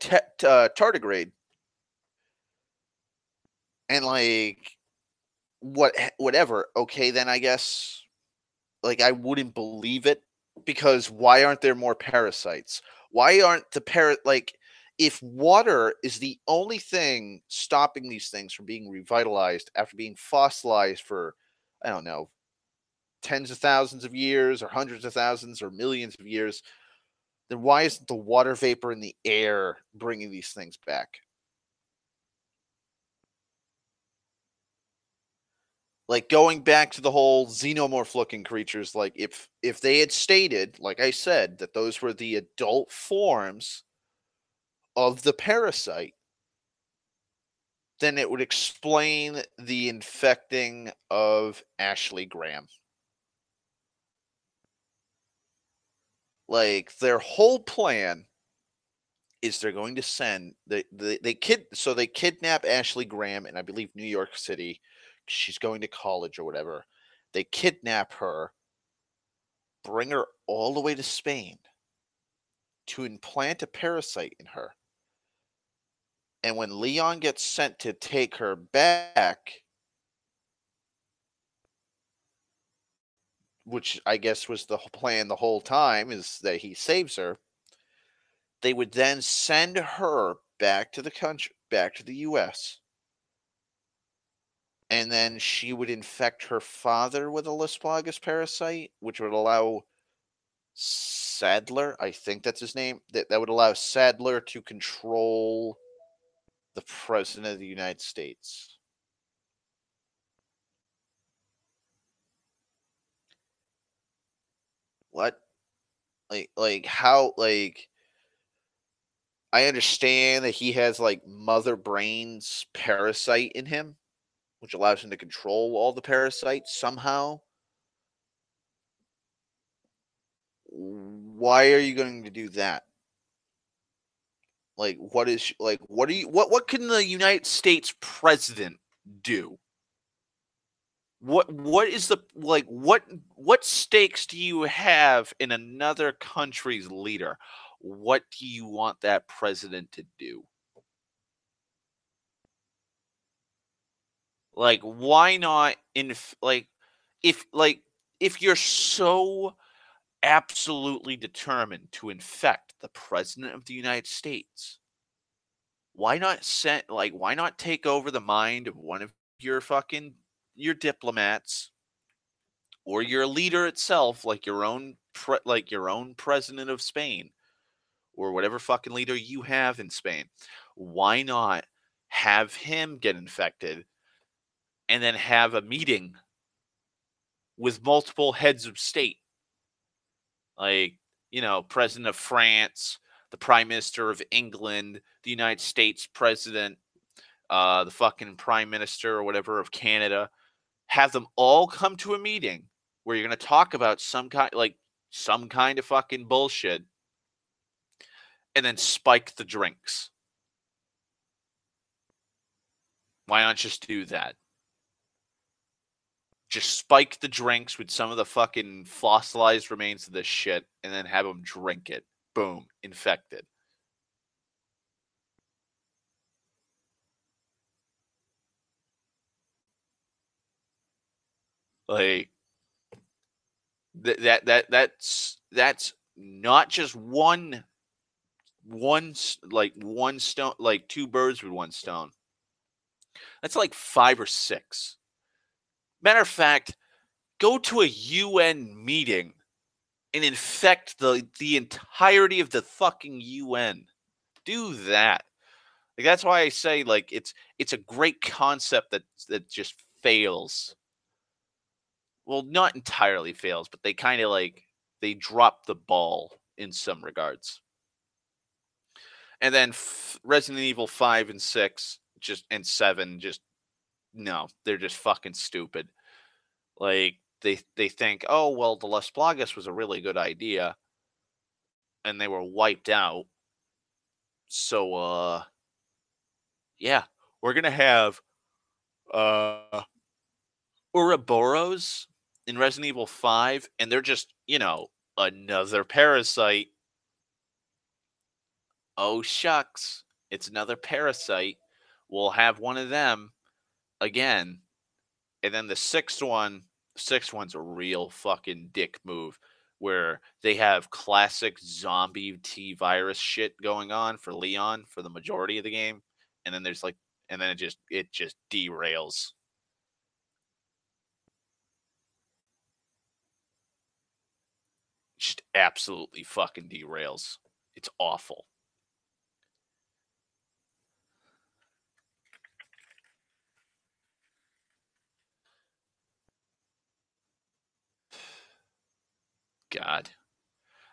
S1: tardigrade and like whatever, okay, then I guess like I wouldn't believe it, because why aren't there more parasites? Why aren't the parrot like
S2: If water is the only thing stopping these things from being revitalized after being fossilized for, I don't know, tens of thousands of years or hundreds of thousands or millions of years, then why isn't the water vapor in the air bringing these things back? Like going back to the whole xenomorph looking creatures, like if they had stated, like I said, that those were the adult forms of the parasite, then it would explain the infecting of Ashley Graham. Like their whole plan is they're going to send they kidnap Ashley Graham in, I believe, New York City. She's going to college or whatever. They kidnap her, bring her all the way to Spain to implant a parasite in her. And when Leon gets sent to take her back, which I guess was the plan the whole time, is that he saves her, they would then send her back to the country, back to the US, and then she would infect her father with a Lisplagus parasite, which would allow Sadler, I think that's his name, that would allow Sadler to control the president of the United States. What? Like how, like, I understand that he has like Mother Brain's parasite in him, which allows him to control all the parasites somehow. Why are you going to do that? Like, what is like? What do you? What can the United States president do? What is the like? What stakes do you have in another country's leader? What do you want that president to do? Like, why not if like if you're so absolutely determined to infect the president of the United States, why not take over the mind of one of your diplomats or your leader itself, like your own president of Spain or whatever fucking leader you have in Spain. Why not have him get infected and then have a meeting with multiple heads of state, like, president of France, the prime minister of England, the United States president, the fucking prime minister or whatever of Canada, have them all come to a meeting where you're going to talk about some kind of fucking bullshit and then spike the drinks. Why not just do that? Just spike the drinks with some of the fucking fossilized remains of this shit and then have them drink it. Boom, infected. Like that's not just one stone, like two birds with one stone. That's like 5 or 6. Matter of fact, go to a UN meeting and infect the entirety of the fucking UN. Do that. Like, that's why I say, like, it's a great concept that just fails. Well, not entirely fails, but they kind of they drop the ball in some regards. And then Resident Evil 5 and 6 just and 7 just no, they're just fucking stupid. Like they think, "Oh, well, the Las Plagas was a really good idea." And they were wiped out. So yeah, we're going to have uh Ouroboros in Resident Evil 5, and they're just, another parasite. Oh, shucks. It's another parasite. We'll have one of them again. And then the sixth one's a real fucking dick move. where they have classic zombie T virus shit going on for Leon for the majority of the game, and then there's like, and then it just derails. Just absolutely fucking derails. It's awful. God.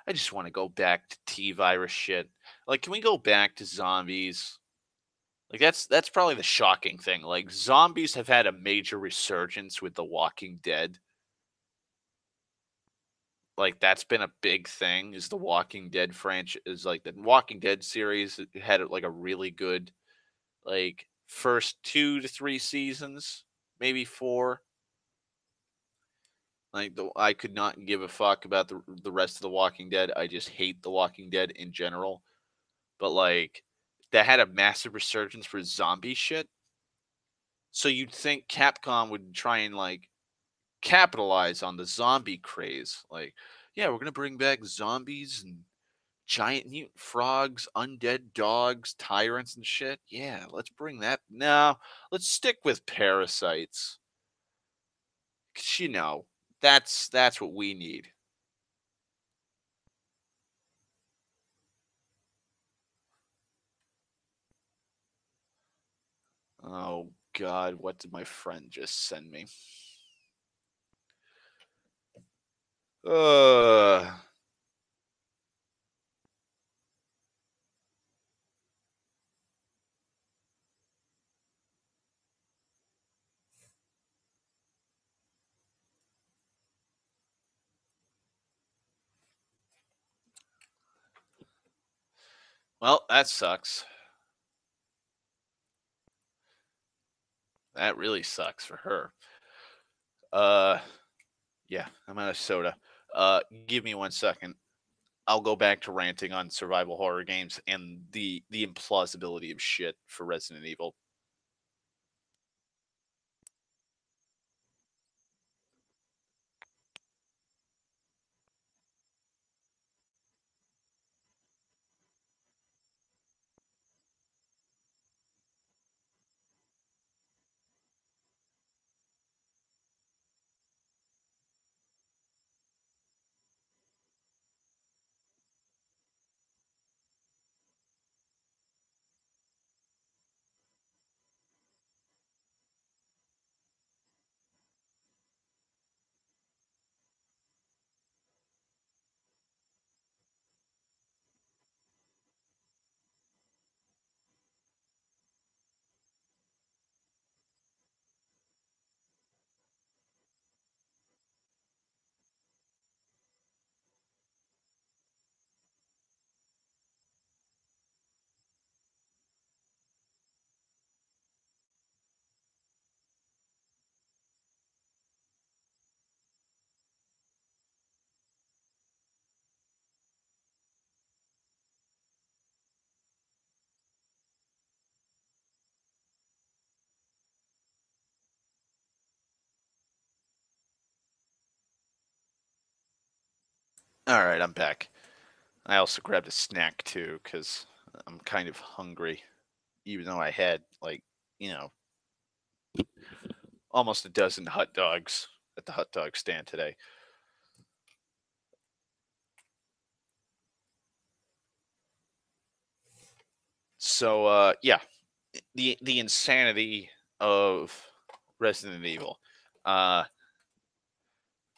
S2: I just want to go back to T virus shit. Like, can we go back to zombies? Like that's probably the shocking thing. Like zombies have had a major resurgence with The Walking Dead. Like that's been a big thing. Is the Walking Dead franchise is like the Walking Dead series had like a really good like first 2 to 3 seasons, maybe four. Like I could not give a fuck about the rest of The Walking Dead. I just hate The Walking Dead in general. But like that had a massive resurgence for zombie shit. So you'd think Capcom would try and like capitalize on the zombie craze. Like, yeah, we're gonna bring back zombies and giant mutant frogs, undead dogs, tyrants and shit. Yeah, let's bring that. No, let's stick with parasites. 'Cause, that's what we need. Oh God, what did my friend just send me? Uh, well, that sucks. That really sucks for her. Uh, yeah, I'm out of soda. Give me 1 second. I'll go back to ranting on survival horror games and the implausibility of shit for Resident Evil. All right, I'm back. I also grabbed a snack too because I'm kind of hungry, even though I had like you know almost a dozen hot dogs at the hot dog stand today. So yeah, the insanity of Resident Evil. Uh,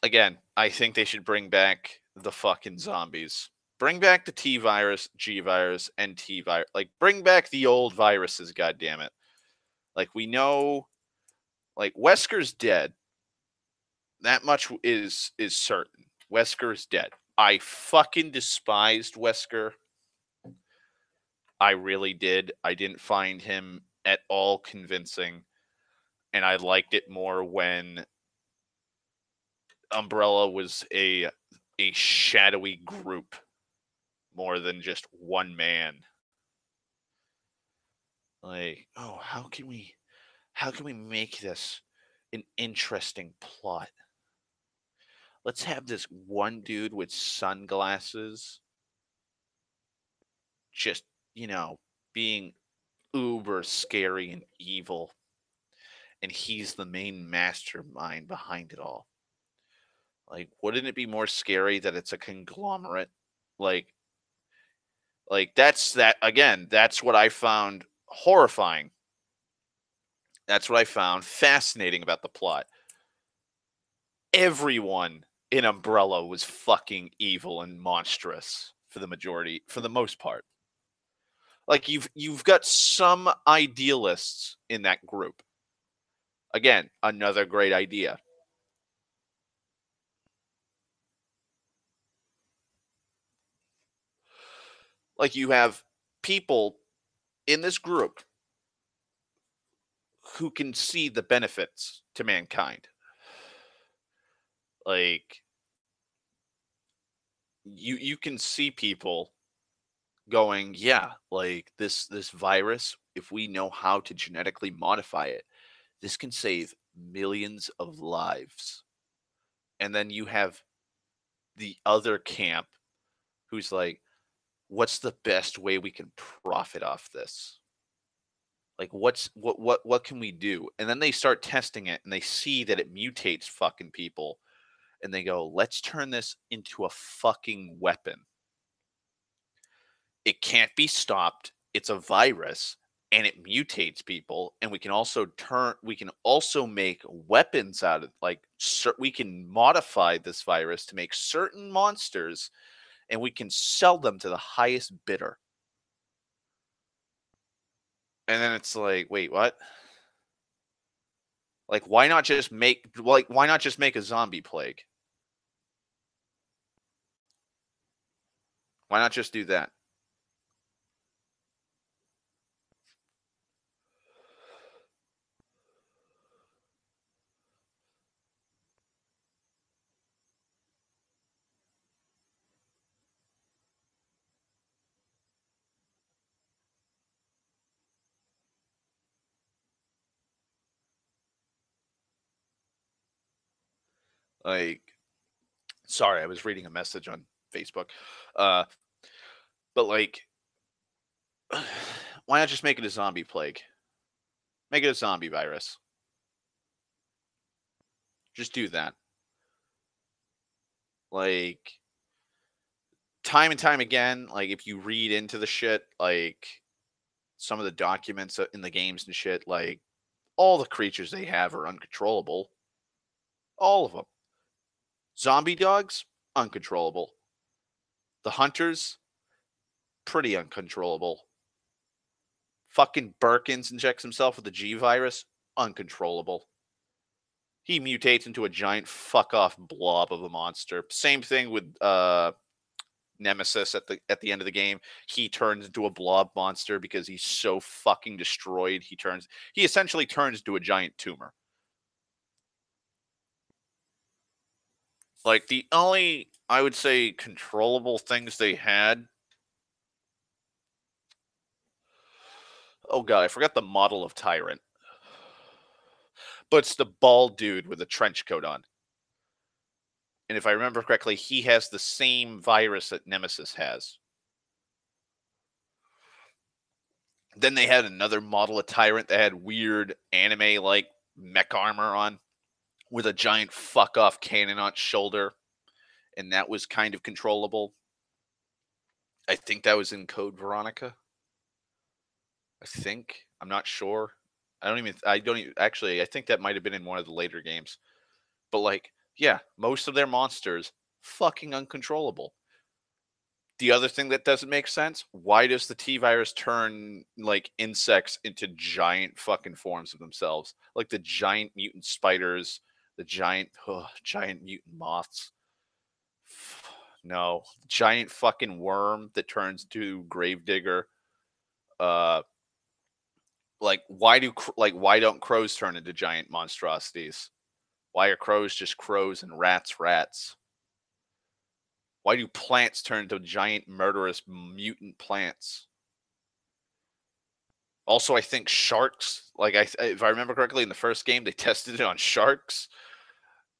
S2: again, I think they should bring back the fucking zombies. Bring back the T virus, G virus, and T virus. Like, bring back the old viruses. God damn it! Like we know, like Wesker's dead. That much is certain. Wesker's dead. I fucking despised Wesker. I really did. I didn't find him at all convincing, and I liked it more when Umbrella was a shadowy group more than just one man. Like, oh, how can we make this an interesting plot? let's have this one dude with sunglasses just, you know, being uber scary and evil, and he's the main mastermind behind it all. Like, wouldn't it be more scary that it's a conglomerate? Like, that's that again, that's what I found horrifying. That's what I found fascinating about the plot. Everyone in Umbrella was fucking evil and monstrous for the most part. Like you've got some idealists in that group. Again, another great idea. Like you have people in this group who can see the benefits to mankind. Like you can see people going, yeah, like this virus, if we know how to genetically modify it, this can save millions of lives. And then you have the other camp who's like, what's the best way we can profit off this? Like what can we do? And then they start testing it and they see that it mutates fucking people and they go, let's turn this into a fucking weapon. It can't be stopped. It's a virus and it mutates people and we can also make weapons out of we can modify this virus to make certain monsters and we can sell them to the highest bidder. And then it's like, wait, what? Like why not just make a zombie plague? Why not just do that? Like sorry, I was reading a message on Facebook. Uh but like why not just make it a zombie plague? Make it a zombie virus. Just do that. Like time and time again, like if you read into the shit, like some of the documents in the games and shit, like all the creatures they have are uncontrollable. All of them. Zombie dogs, uncontrollable. The hunters, pretty uncontrollable. Fucking Birkins injects himself with the G virus, uncontrollable. He mutates into a giant fuck off blob of a monster. Same thing with Nemesis at the end of the game. He turns into a blob monster because he's so fucking destroyed. He essentially turns into a giant tumor. Like the only I would say controllable things they had. Oh god, I forgot the model of Tyrant. But it's the bald dude with a trench coat on. And if I remember correctly, he has the same virus that Nemesis has. Then they had another model of Tyrant that had weird anime like mech armor on with a giant fuck off cannon on its shoulder. And that was kind of controllable. I think that was in Code Veronica. I think. I'm not sure. I don't even actually I think that might have been in one of the later games. But like, yeah, most of their monsters fucking uncontrollable. The other thing that doesn't make sense, why does the T virus turn like insects into giant fucking forms of themselves? Like the giant mutant spiders, the giant mutant moths. No, giant fucking worm that turns to gravedigger. Uh why don't crows turn into giant monstrosities? Why are crows just crows and rats rats? Why do plants turn into giant murderous mutant plants? Also, I think sharks, if I remember correctly, in the first game they tested it on sharks.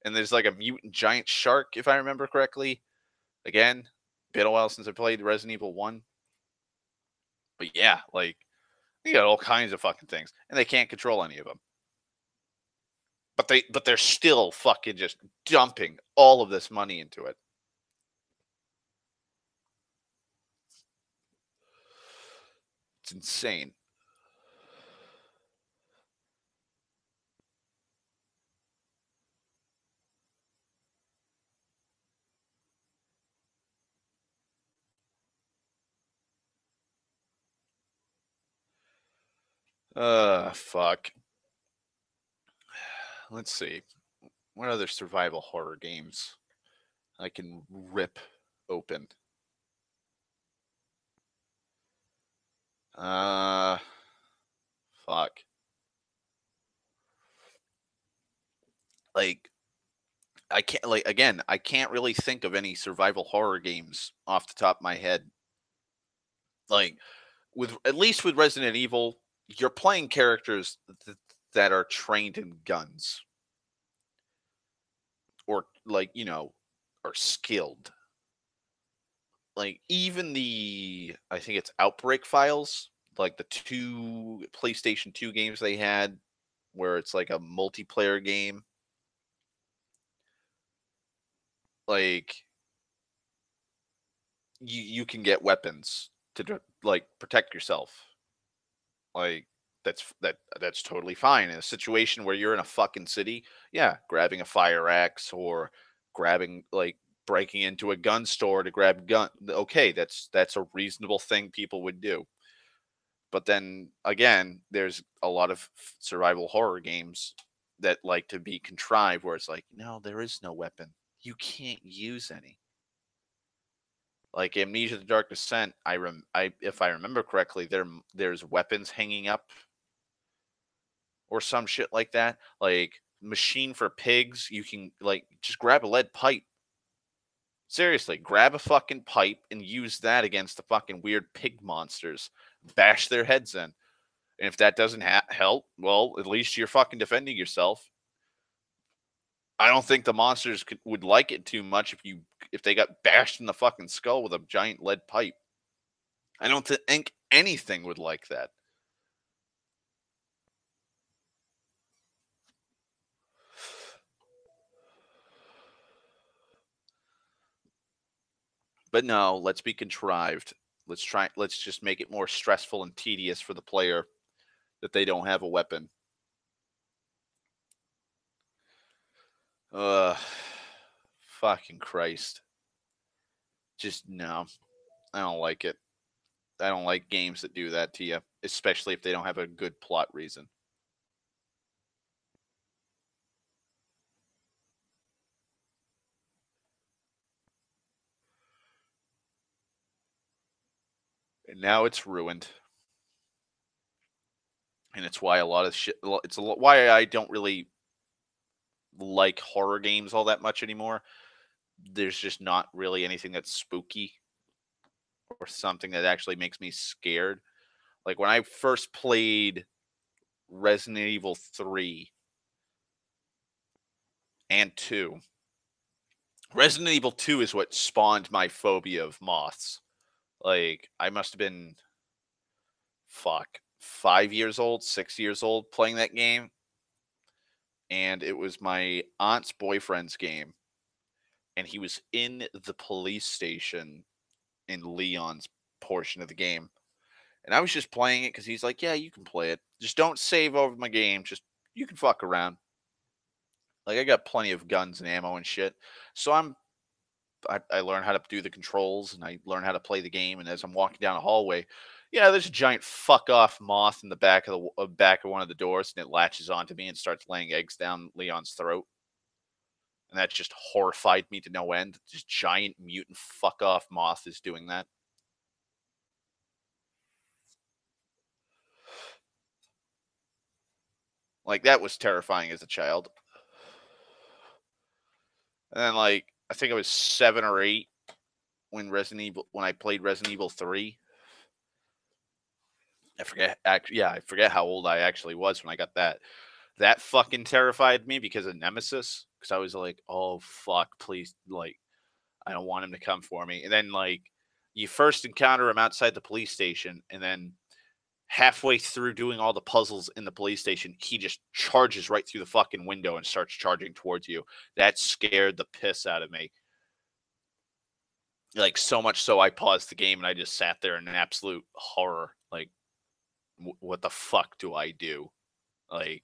S2: and there's like a mutant giant shark, if I remember correctly. Again, been a while since I played Resident Evil 1. But yeah, like, you got all kinds of fucking things, and they can't control any of them. But they're still fucking just dumping all of this money into it. It's insane. Fuck. Let's see. What other survival horror games I can rip open? Uh, Fuck. Like, I can't, like, again, I can't really think of any survival horror games off the top of my head. Like, with at least with Resident Evil, you're playing characters that are trained in guns, or like, are skilled. Like, even the, I think it's Outbreak Files, like the two PlayStation 2 games they had where it's like a multiplayer game, like, you can get weapons to like protect yourself. Like, that's totally fine in a situation where you're in a fucking city. Yeah, grabbing a fire axe, or grabbing, like, breaking into a gun store to grab gun. Okay, that's a reasonable thing people would do. But then again, there's a lot of survival horror games that like to be contrived, where it's like, no, there is no weapon. You can't use any. Like Amnesia: The Dark Descent, I if I remember correctly, there's weapons hanging up or some shit like that. Like Machine for Pigs, you can, like, just grab a lead pipe. Seriously, grab a fucking pipe and use that against the fucking weird pig monsters. Bash their heads in. And if that doesn't help, well, at least you're fucking defending yourself. I don't think the monsters would like it too much if they got bashed in the fucking skull with a giant lead pipe. I don't think anything would like that. But no, let's be contrived. Let's just make it more stressful and tedious for the player that they don't have a weapon. Ugh. Fucking Christ. Just no. I don't like it. I don't like games that do that to you, especially if they don't have a good plot reason. And now it's ruined. And it's why a lot of shit, why I don't really like horror games all that much anymore. There's just not really anything that's spooky or something that actually makes me scared. Like when I first played Resident Evil 3 and 2, Resident Evil 2 is what spawned my phobia of moths. Like, I must have been, fuck, 5 years old, 6 years old playing that game. And it was my aunt's boyfriend's game. And he was in the police station in Leon's portion of the game. And I was just playing it because he's like, yeah, you can play it. Just don't save over my game. Just, you can fuck around. Like, I got plenty of guns and ammo and shit. So I learn how to do the controls, and I learn how to play the game. And as I'm walking down a hallway, yeah, there's a giant fuck off moth in the back of the back of one of the doors, and it latches onto me and starts laying eggs down Leon's throat. And that just horrified me to no end. This giant mutant fuck off moth is doing that. Like, that was terrifying as a child. And then, like, I think I was 7 or 8 when I played Resident Evil 3. I forget, yeah, I forget how old I actually was when I got that. That fucking terrified me because of Nemesis. because I was like, oh fuck, please, like I don't want him to come for me. And then like you first encounter him outside the police station, and then halfway through doing all the puzzles in the police station, he just charges right through the fucking window and starts charging towards you. That scared the piss out of me. Like so much so I paused the game and I just sat there in absolute horror. Like what the fuck do I do? Like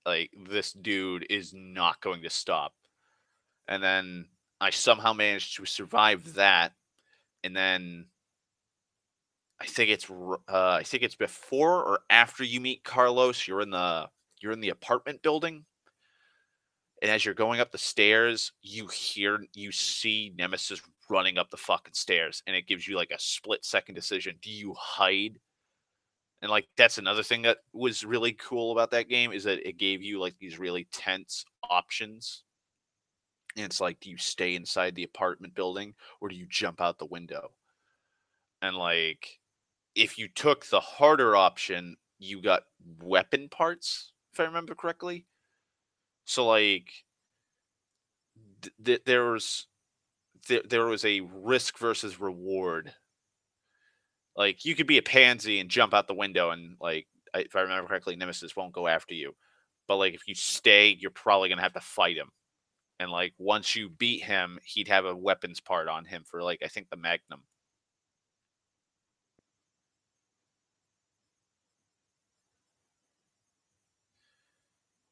S2: this dude is not going to stop. And then I somehow managed to survive that, and then I think it's before or after you meet Carlos. You're in the apartment building, and as you're going up the stairs, you see Nemesis running up the fucking stairs, and it gives you like a split second decision. Do you hide? And like that's another thing that was really cool about that game is that it gave you like these really tense options. And it's like, do you stay inside the apartment building or do you jump out the window? And like if you took the harder option, you got weapon parts, if I remember correctly. So like there was there was a risk versus reward. Like you could be a pansy and jump out the window, and like if I remember correctly, Nemesis won't go after you. But like if you stay, you're probably gonna have to fight him. And like once you beat him, he'd have a weapons part on him for like I think the Magnum.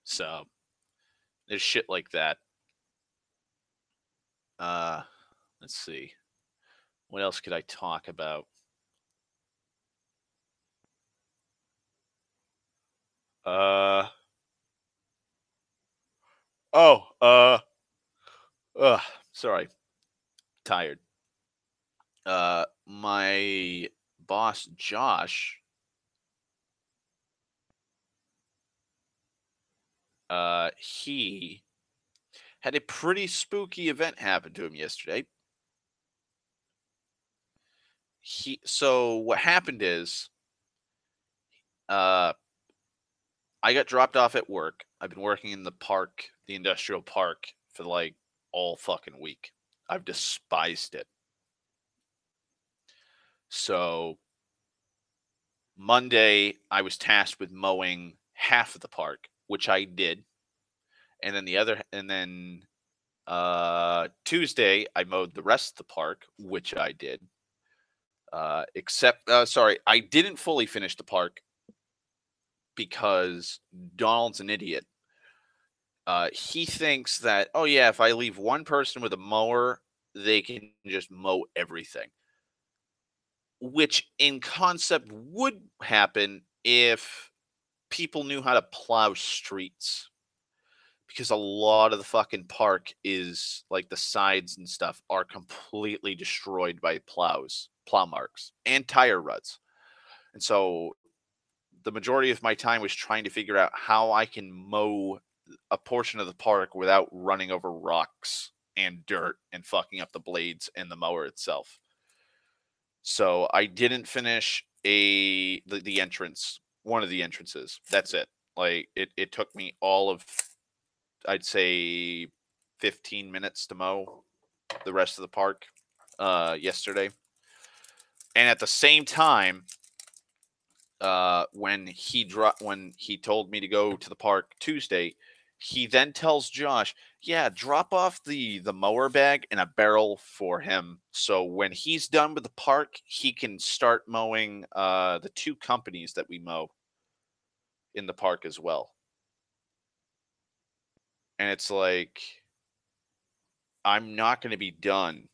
S2: So there's shit like that. Uh, let's see. What else could I talk about? Uh oh, sorry. Tired. My boss Josh, he had a pretty spooky event happen to him yesterday. So what happened is, uh, I got dropped off at work. I've been working in the park, the industrial park, for like all fucking week. I've despised it. So Monday, I was tasked with mowing half of the park, which I did, and then Tuesday, I mowed the rest of the park, which I did. Sorry, I didn't fully finish the park because Donald's an idiot. He thinks that, oh yeah, if I leave one person with a mower, they can just mow everything. Which in concept would happen if people knew how to plow streets. Because a lot of the fucking park is like the sides and stuff are completely destroyed by plow marks, and tire ruts. And so the majority of my time was trying to figure out how I can mow a portion of the park without running over rocks and dirt and fucking up the blades and the mower itself. So I didn't finish the entrance, one of the entrances. That's it. Like it took me all of, I'd say, 15 minutes to mow the rest of the park yesterday. And at the same time, when he told me to go to the park Tuesday, he then tells Josh, "Yeah, drop off the mower bag and a barrel for him. So when he's done with the park, he can start mowing the two companies that we mow in the park as well." And it's like, I'm not going to be done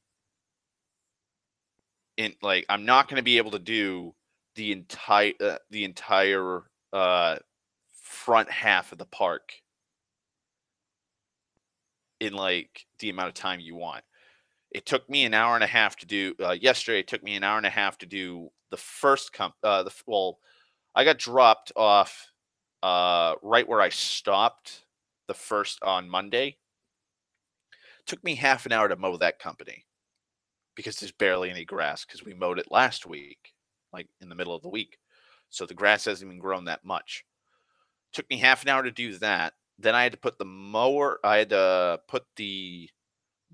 S2: I'm not going to be able to do the entire front half of the park in like the amount of time you want. It took me an hour and a half to do yesterday. It took me an hour and a half to do the first I got dropped off right where I stopped the first on Monday. Took me half an hour to mow that company because there's barely any grass because we mowed it last week, like in the middle of the week. So the grass hasn't even grown that much. Took me half an hour to do that. Then I had to put the mower. I had to put the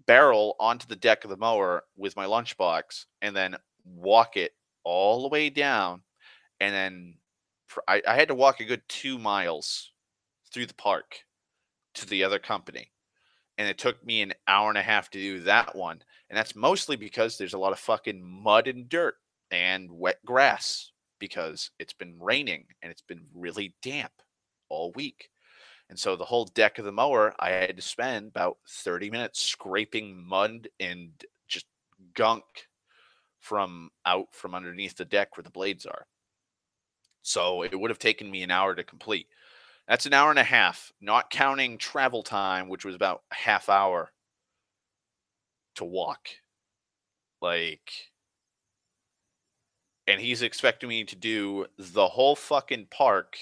S2: barrel onto the deck of the mower with my lunchbox, and then walk it all the way down. And then I had to walk a good 2 miles through the park to the other company. And it took me an hour and a half to do that one. And that's mostly because there's a lot of fucking mud and dirt and wet grass because it's been raining and it's been really damp all week. And so the whole deck of the mower, I had to spend about 30 minutes scraping mud and just gunk from out from underneath the deck where the blades are. So it would have taken me an hour to complete. That's an hour and a half, not counting travel time, which was about a half hour to walk. Like, and he's expecting me to do the whole fucking park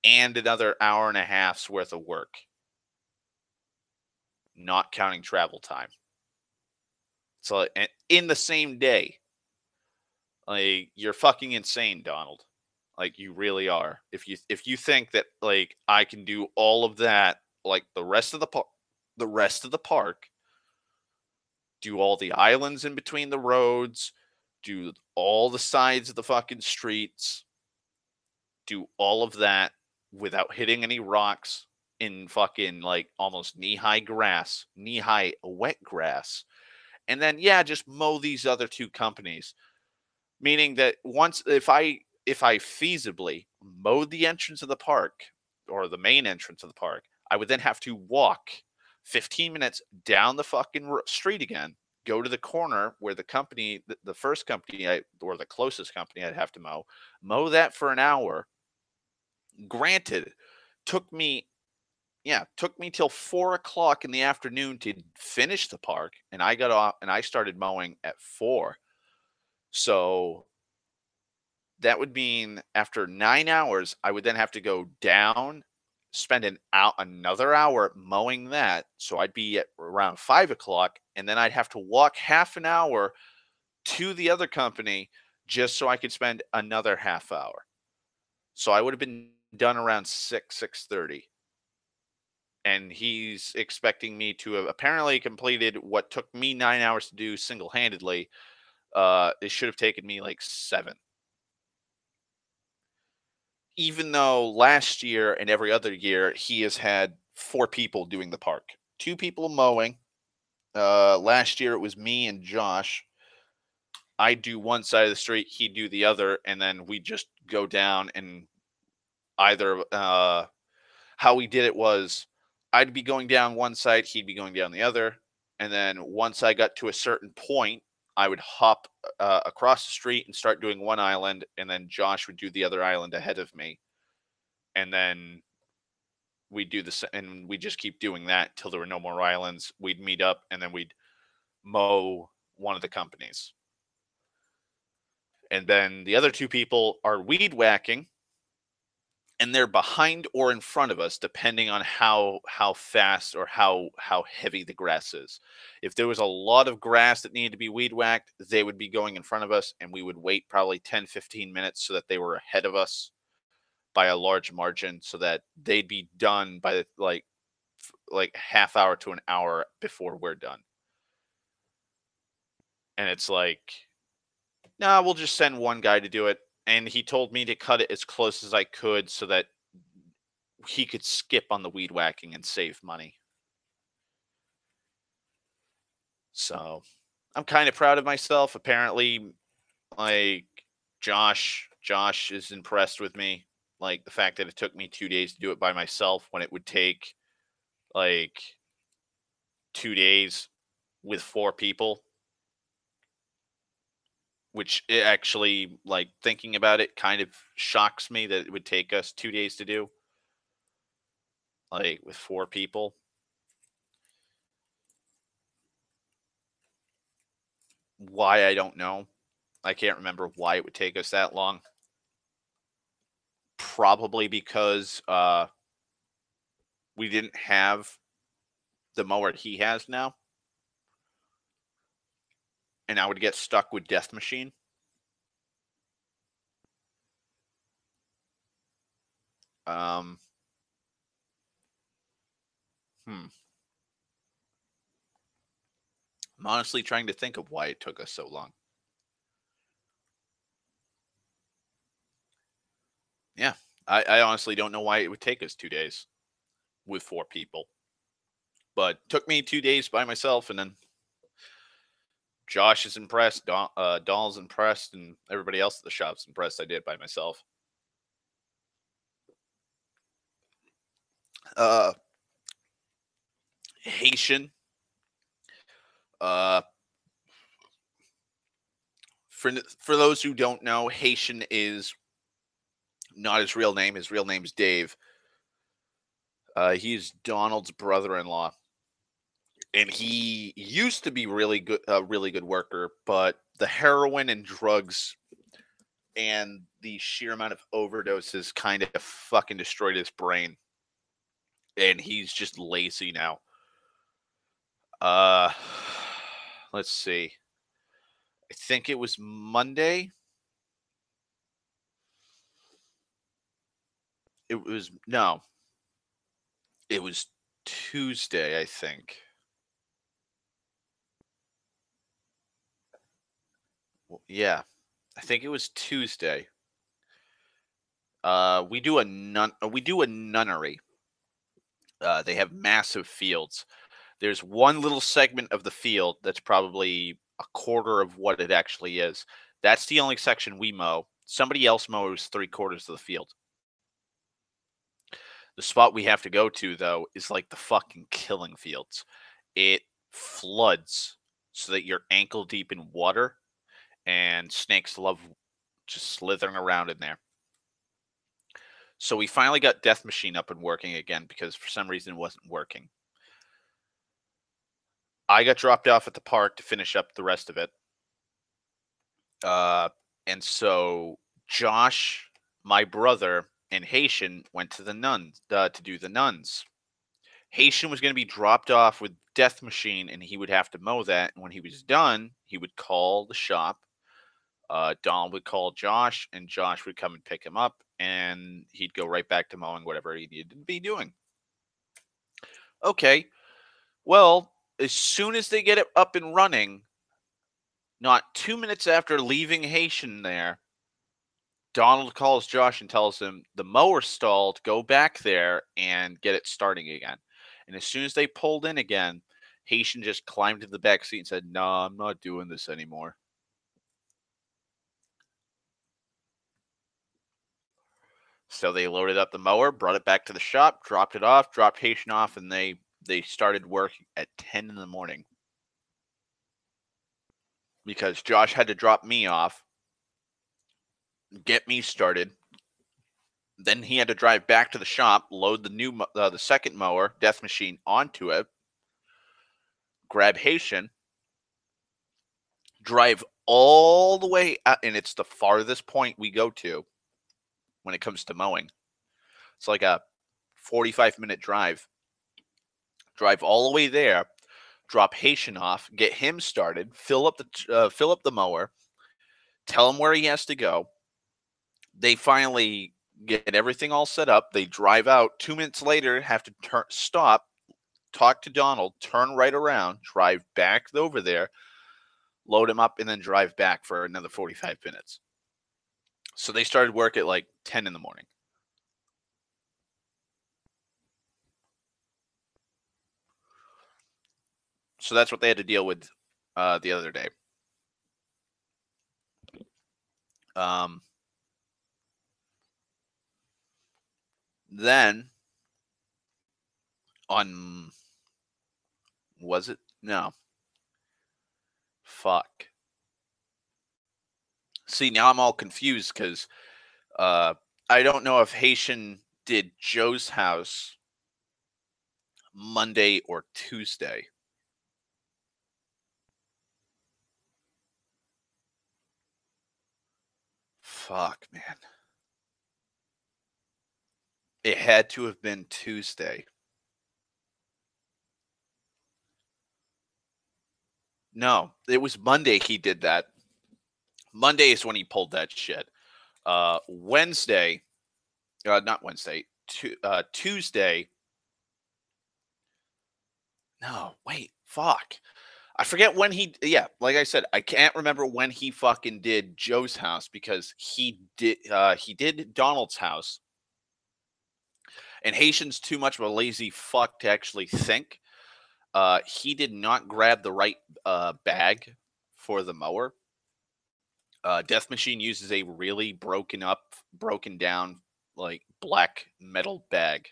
S2: and another hour and a half's worth of work, not counting travel time. So, and in the same day, like, you're fucking insane, Donald. Like, you really are. If you think that, like, I can do all of that, like the rest of the park, do all the islands in between the roads, do all the sides of the fucking streets, do all of that without hitting any rocks in fucking like almost knee-high grass, knee-high wet grass. And then yeah, just mow these other two companies. Meaning that once if I feasibly mowed the entrance of the park or the main entrance of the park, I would then have to walk 15 minutes down the fucking street again, go to the corner where the company, the first company or the closest company I'd have to mow that for an hour. Granted, took me took me till 4 o'clock in the afternoon to finish the park, and I got off and I started mowing at 4. So that would mean after 9 hours, I would then have to go down, spend another hour mowing that. So I'd be at around 5 o'clock, and then I'd have to walk half an hour to the other company just so I could spend another half hour. So I would have been done around 6:30. And he's expecting me to have apparently completed what took me 9 hours to do single-handedly. It should have taken me like 7. Even though last year and every other year he has had 4 people doing the park. 2 people mowing. Last year it was me and Josh. I do one side of the street, he'd do the other, and then we just go down and either how we did it was I'd be going down one side, he'd be going down the other, and then once I got to a certain point, I would hop across the street and start doing one island, and then Josh would do the other island ahead of me, and then we'd do this, and we just keep doing that till there were no more islands. We'd meet up, and then we'd mow one of the companies, and then the other 2 people are weed whacking, and they're behind or in front of us depending on how fast or how heavy the grass is. If there was a lot of grass that needed to be weed whacked, they would be going in front of us, and we would wait probably 10-15 minutes so that they were ahead of us by a large margin, so that they'd be done by like half hour to an hour before we're done. And it's like, nah, we'll just send one guy to do it. And he told me to cut it as close as I could so that he could skip on the weed whacking and save money. So I'm kind of proud of myself. Apparently, like Josh is impressed with me. Like the fact that it took me 2 days to do it by myself when it would take like 2 days with 4 people, which it actually, like, thinking about it, kind of shocks me that it would take us 2 days to do, like with 4 people. Why, I don't know. I can't remember why it would take us that long. Probably because we didn't have the mower he has now, and I would get stuck with Death Machine. Um, I'm honestly trying to think of why it took us so long. Yeah, I honestly don't know why it would take us 2 days with 4 people, but took me 2 days by myself, and then Josh is impressed, Donald's impressed, and everybody else at the shop's impressed. I did it by myself. Uh, Haitian. Uh, for those who don't know, Haitian is not his real name. His real name's Dave. He's Donald's brother-in-law, and he used to be really good worker, but the heroin and drugs and the sheer amount of overdoses kind of fucking destroyed his brain, and he's just lazy now. Uh, let's see. I think it was Monday. It was no. It was Tuesday, I think. Well, yeah, I think it was Tuesday. We do a nunnery. They have massive fields. There's one little segment of the field that's probably a quarter of what it actually is. That's the only section we mow. Somebody else mows 3/4 of the field. The spot we have to go to, though, is like the fucking killing fields. It floods so that you're ankle deep in water, and snakes love just slithering around in there. So we finally got Death Machine up and working again because for some reason it wasn't working. I got dropped off at the park to finish up the rest of it. And so Josh, my brother, and Haitian went to the nuns to do the nuns. Haitian was going to be dropped off with Death Machine, and he would have to mow that. And when he was done, he would call the shop. Donald would call Josh, and Josh would come and pick him up, and he'd go right back to mowing whatever he needed to be doing. Okay, well, as soon as they get it up and running, not 2 minutes after leaving Haitian there, Donald calls Josh and tells him the mower stalled, go back there and get it starting again. And as soon as they pulled in again, Haitian just climbed into the back seat and said, "No, I'm not doing this anymore." So they loaded up the mower, brought it back to the shop, dropped it off, dropped Haitian off, and they started work at 10 in the morning because Josh had to drop me off, get me started. Then he had to drive back to the shop, load the second mower, Death Machine, onto it, grab Haitian, drive all the way out, and it's the farthest point we go to when it comes to mowing. It's like a 45-minute drive. Drive all the way there, drop Haitian off, get him started, fill up the mower, tell him where he has to go. They finally get everything all set up. They drive out. 2 minutes later, have to stop, talk to Donald, turn right around, drive back over there, load him up, and then drive back for another 45 minutes. So they started work at like 10 in the morning. So that's what they had to deal with the other day. Then on, was it? No. Fuck. See, now I'm all confused because I don't know if Haitian did Joe's house Monday or Tuesday. Fuck, man. It had to have been Tuesday. No, it was Monday he did that. Monday is when he pulled that shit. Not Wednesday, Tuesday, No, wait, fuck. I forget when yeah, like I said, I can't remember when he fucking did Joe's house because he did Donald's house, and Haitian's too much of a lazy fuck to actually think. He did not grab the right bag for the mower. Death Machine uses a really broken down, like black metal bag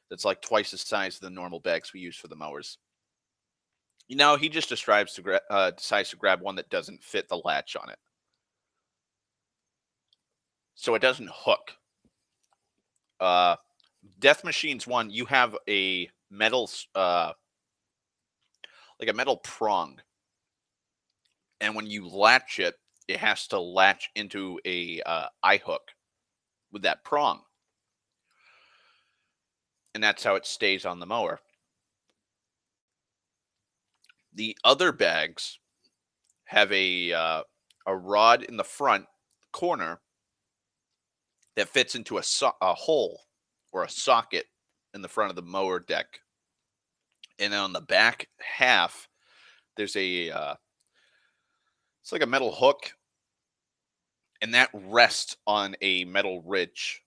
S2: that's like twice the size of the normal bags we use for the mowers. You know, he just decides to grab one that doesn't fit the latch on it, so it doesn't hook. Uh, Death Machine's one, you have a like a metal prong, and when you latch it, it has to latch into a eye hook with that prong, and that's how it stays on the mower. The other bags have a rod in the front corner that fits into a hole or a socket in the front of the mower deck, and then on the back half there's a it's like a metal hook, and that rests on a metal ridge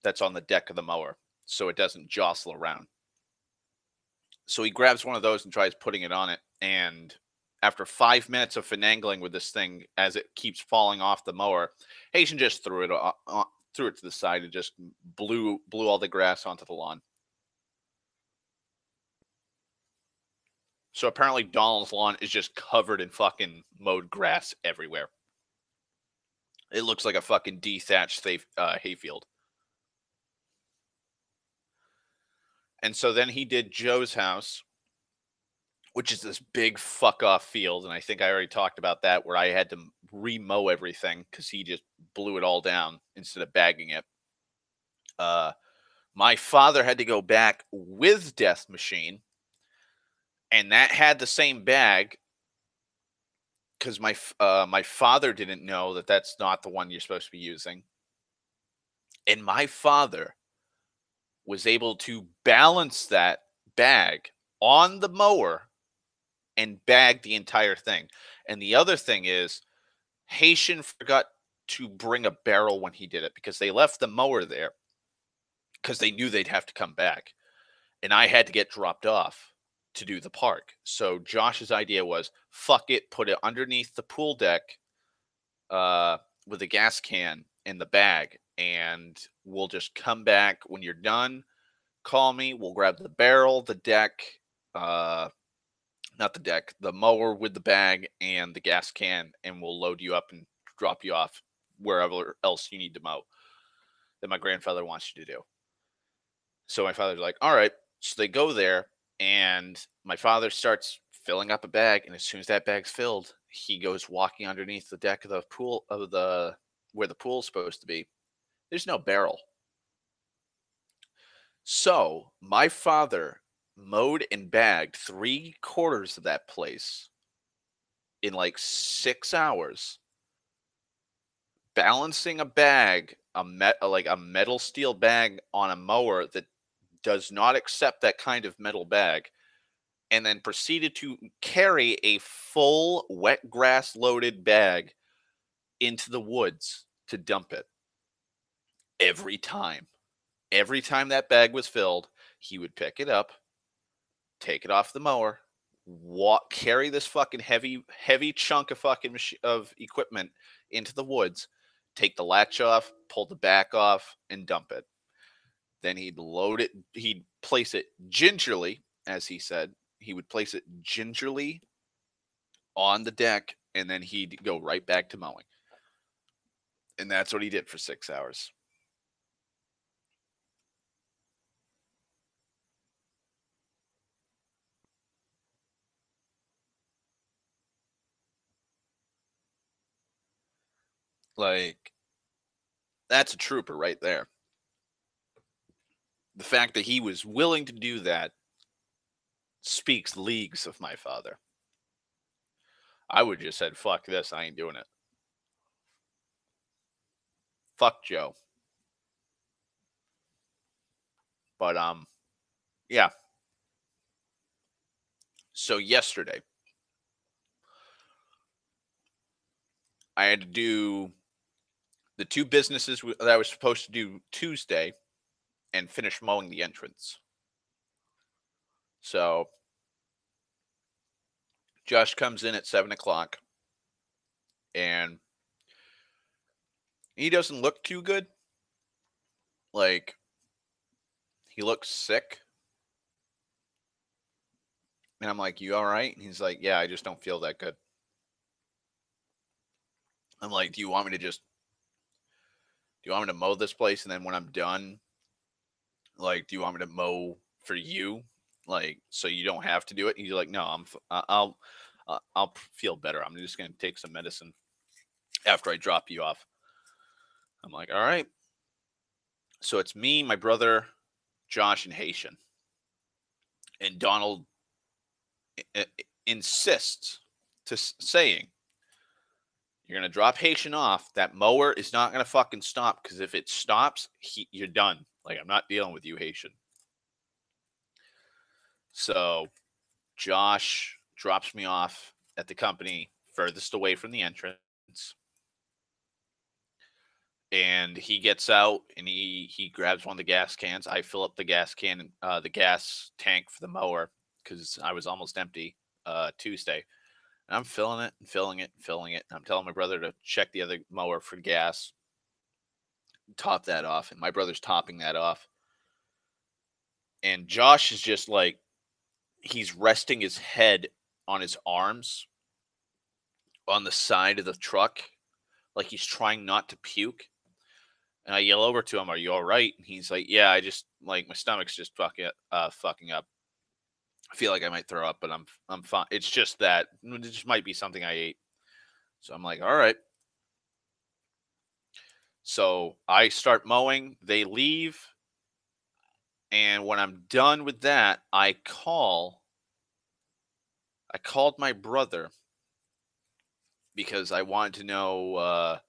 S2: that's on the deck of the mower, so it doesn't jostle around. So he grabs one of those and tries putting it on it, and after 5 minutes of finagling with this thing as it keeps falling off the mower, Haitian just threw it to the side and just blew all the grass onto the lawn. So apparently Donald's lawn is just covered in fucking mowed grass everywhere. It looks like a fucking dethatched hayfield. And so then he did Joe's house, which is this big fuck off field. And I think I already talked about that, where I had to remow everything because he just blew it all down instead of bagging it. Uh, my father had to go back with Death Machine, and that had the same bag because my father didn't know that that's not the one you're supposed to be using, and my father was able to balance that bag on the mower and bag the entire thing. And the other thing is, Haitian forgot to bring a barrel when he did it because they left the mower there because they knew they'd have to come back. And I had to get dropped off to do the park. So Josh's idea was, fuck it, put it underneath the pool deck uh, with a gas can in the bag, and we'll just come back when you're done. Call me. We'll grab the barrel, the deck, uh, not the deck, the mower with the bag and the gas can, and we'll load you up and drop you off wherever else you need to mow that my grandfather wants you to do. So my father's like, all right. So they go there, and my father starts filling up a bag. And as soon as that bag's filled, he goes walking underneath the deck of the pool of the where the pool's supposed to be. There's no barrel. So my father mowed and bagged 3/4 of that place in like 6 hours, balancing a bag, like a metal steel bag on a mower that does not accept that kind of metal bag, and then proceeded to carry a full wet grass loaded bag into the woods to dump it every time. Every time that bag was filled, he would pick it up, take it off the mower, carry this fucking heavy chunk of of equipment into the woods, take the latch off, pull the back off, and dump it. Then he'd load it. He'd place it gingerly, as he said. He would place it gingerly on the deck, and then he'd go right back to mowing. And that's what he did for 6 hours. Like, that's a trooper right there. The fact that he was willing to do that speaks leagues of my father. I would just said, fuck this, I ain't doing it. Fuck Joe. But yeah. So yesterday, I had to do the two businesses that I was supposed to do Tuesday and finish mowing the entrance. So Josh comes in at 7 o'clock, and he doesn't look too good. Like, he looks sick. And I'm like, "You all right?" And he's like, "Yeah, I just don't feel that good." I'm like, do you want me to mow this place? And then when I'm done, like, do you want me to mow for you? Like, so you don't have to do it? And he's like, "No, I'll feel better. I'm just going to take some medicine after I drop you off." I'm like, "All right." So it's me, my brother, Josh, and Haitian. And Donald insists to saying, "You're gonna drop Haitian off. That mower is not gonna fucking stop, because if it stops, you're done. Like, I'm not dealing with you, Haitian." So Josh drops me off at the company furthest away from the entrance, and he gets out and he grabs one of the gas cans. I fill up the gas can, the gas tank for the mower, because I was almost empty Tuesday. And I'm filling it and filling it and filling it. And I'm telling my brother to check the other mower for gas, top that off, and my brother's topping that off. And Josh is just like, he's resting his head on his arms on the side of the truck, like he's trying not to puke. And I yell over to him, "Are you all right?" And he's like, "Yeah, I just, like, my stomach's just fucking up. I feel like I might throw up, but I'm fine. It's just that it just might be something I ate." So I'm like, "All right." So I start mowing. They leave, and when I'm done with that, I called my brother because I wanted to know,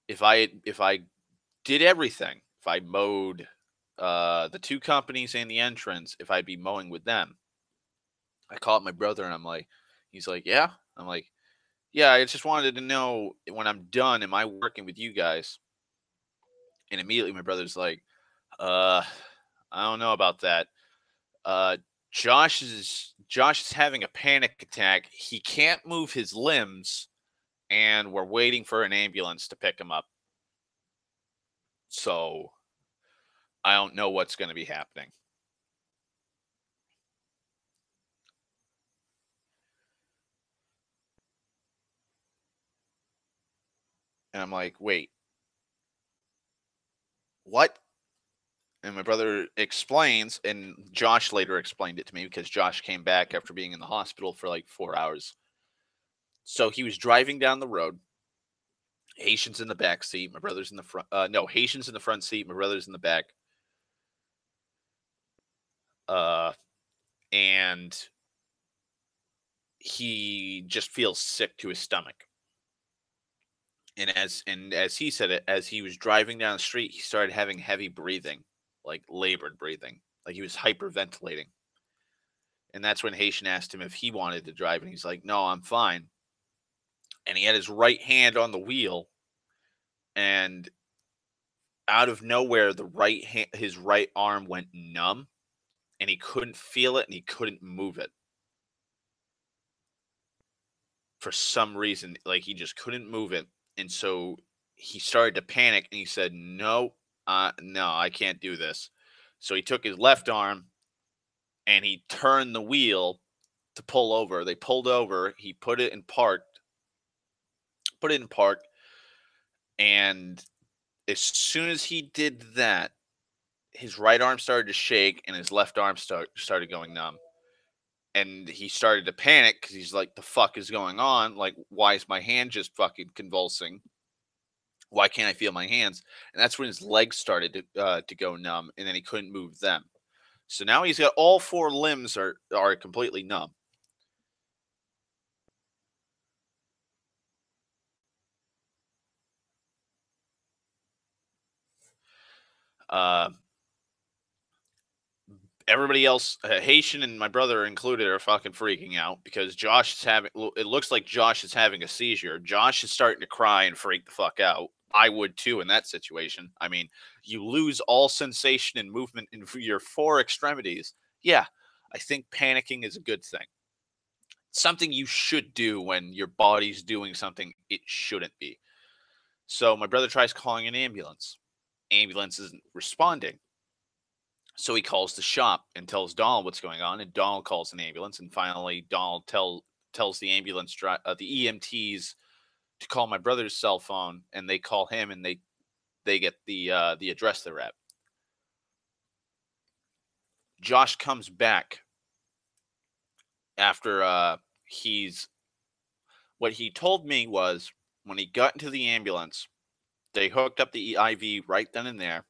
S2: if I did everything, if I mowed the two companies and the entrance, if I'd be mowing with them. I called my brother and he's like, "Yeah." I'm like, "Yeah, I just wanted to know, when I'm done, am I working with you guys?" And immediately my brother's like, "Uh, I don't know about that. Uh, Josh is having a panic attack. He can't move his limbs, and we're waiting for an ambulance to pick him up. So I don't know what's going to be happening." And I'm like, "Wait, what?" And my brother explains, and Josh later explained it to me, because Josh came back after being in the hospital for like 4 hours. So he was driving down the road. Haitians in the back seat. My brother's in the front. No, Haitians in the front seat. My brother's in the back. Uh, and he just feels sick to his stomach. And as he said it, as he was driving down the street, he started having heavy breathing, like labored breathing, like he was hyperventilating. And that's when Haitian asked him if he wanted to drive, and he's like, "No, I'm fine." And he had his right hand on the wheel, and out of nowhere, his right arm went numb, and he couldn't feel it and he couldn't move it for some reason. Like, he just couldn't move it. And so he started to panic, and he said, "No, no, I can't do this." So he took his left arm and he turned the wheel to pull over. They pulled over. He put it in park. And as soon as he did that, his right arm started to shake and his left arm started going numb. And he started to panic, because he's like, "The fuck is going on? Like, why is my hand just fucking convulsing? Why can't I feel my hands?" And that's when his legs started to go numb, and then he couldn't move them. So now he's got all four limbs are completely numb. Uh, Everybody else, Haitian and my brother included, are fucking freaking out because Josh is having. It looks like Josh is having a seizure. Josh is starting to cry and freak the fuck out. I would too in that situation. I mean, you lose all sensation and movement in your four extremities. Yeah, I think panicking is a good thing. Something you should do when your body's doing something it shouldn't be. So my brother tries calling an ambulance. Ambulance isn't responding. So he calls the shop and tells Donald what's going on, and Donald calls an ambulance. And finally, Donald tells the the EMTs to call my brother's cell phone, and they call him, and they get the address they're at. Josh comes back after he's what he told me was when he got into the ambulance, they hooked up the IV right then and there,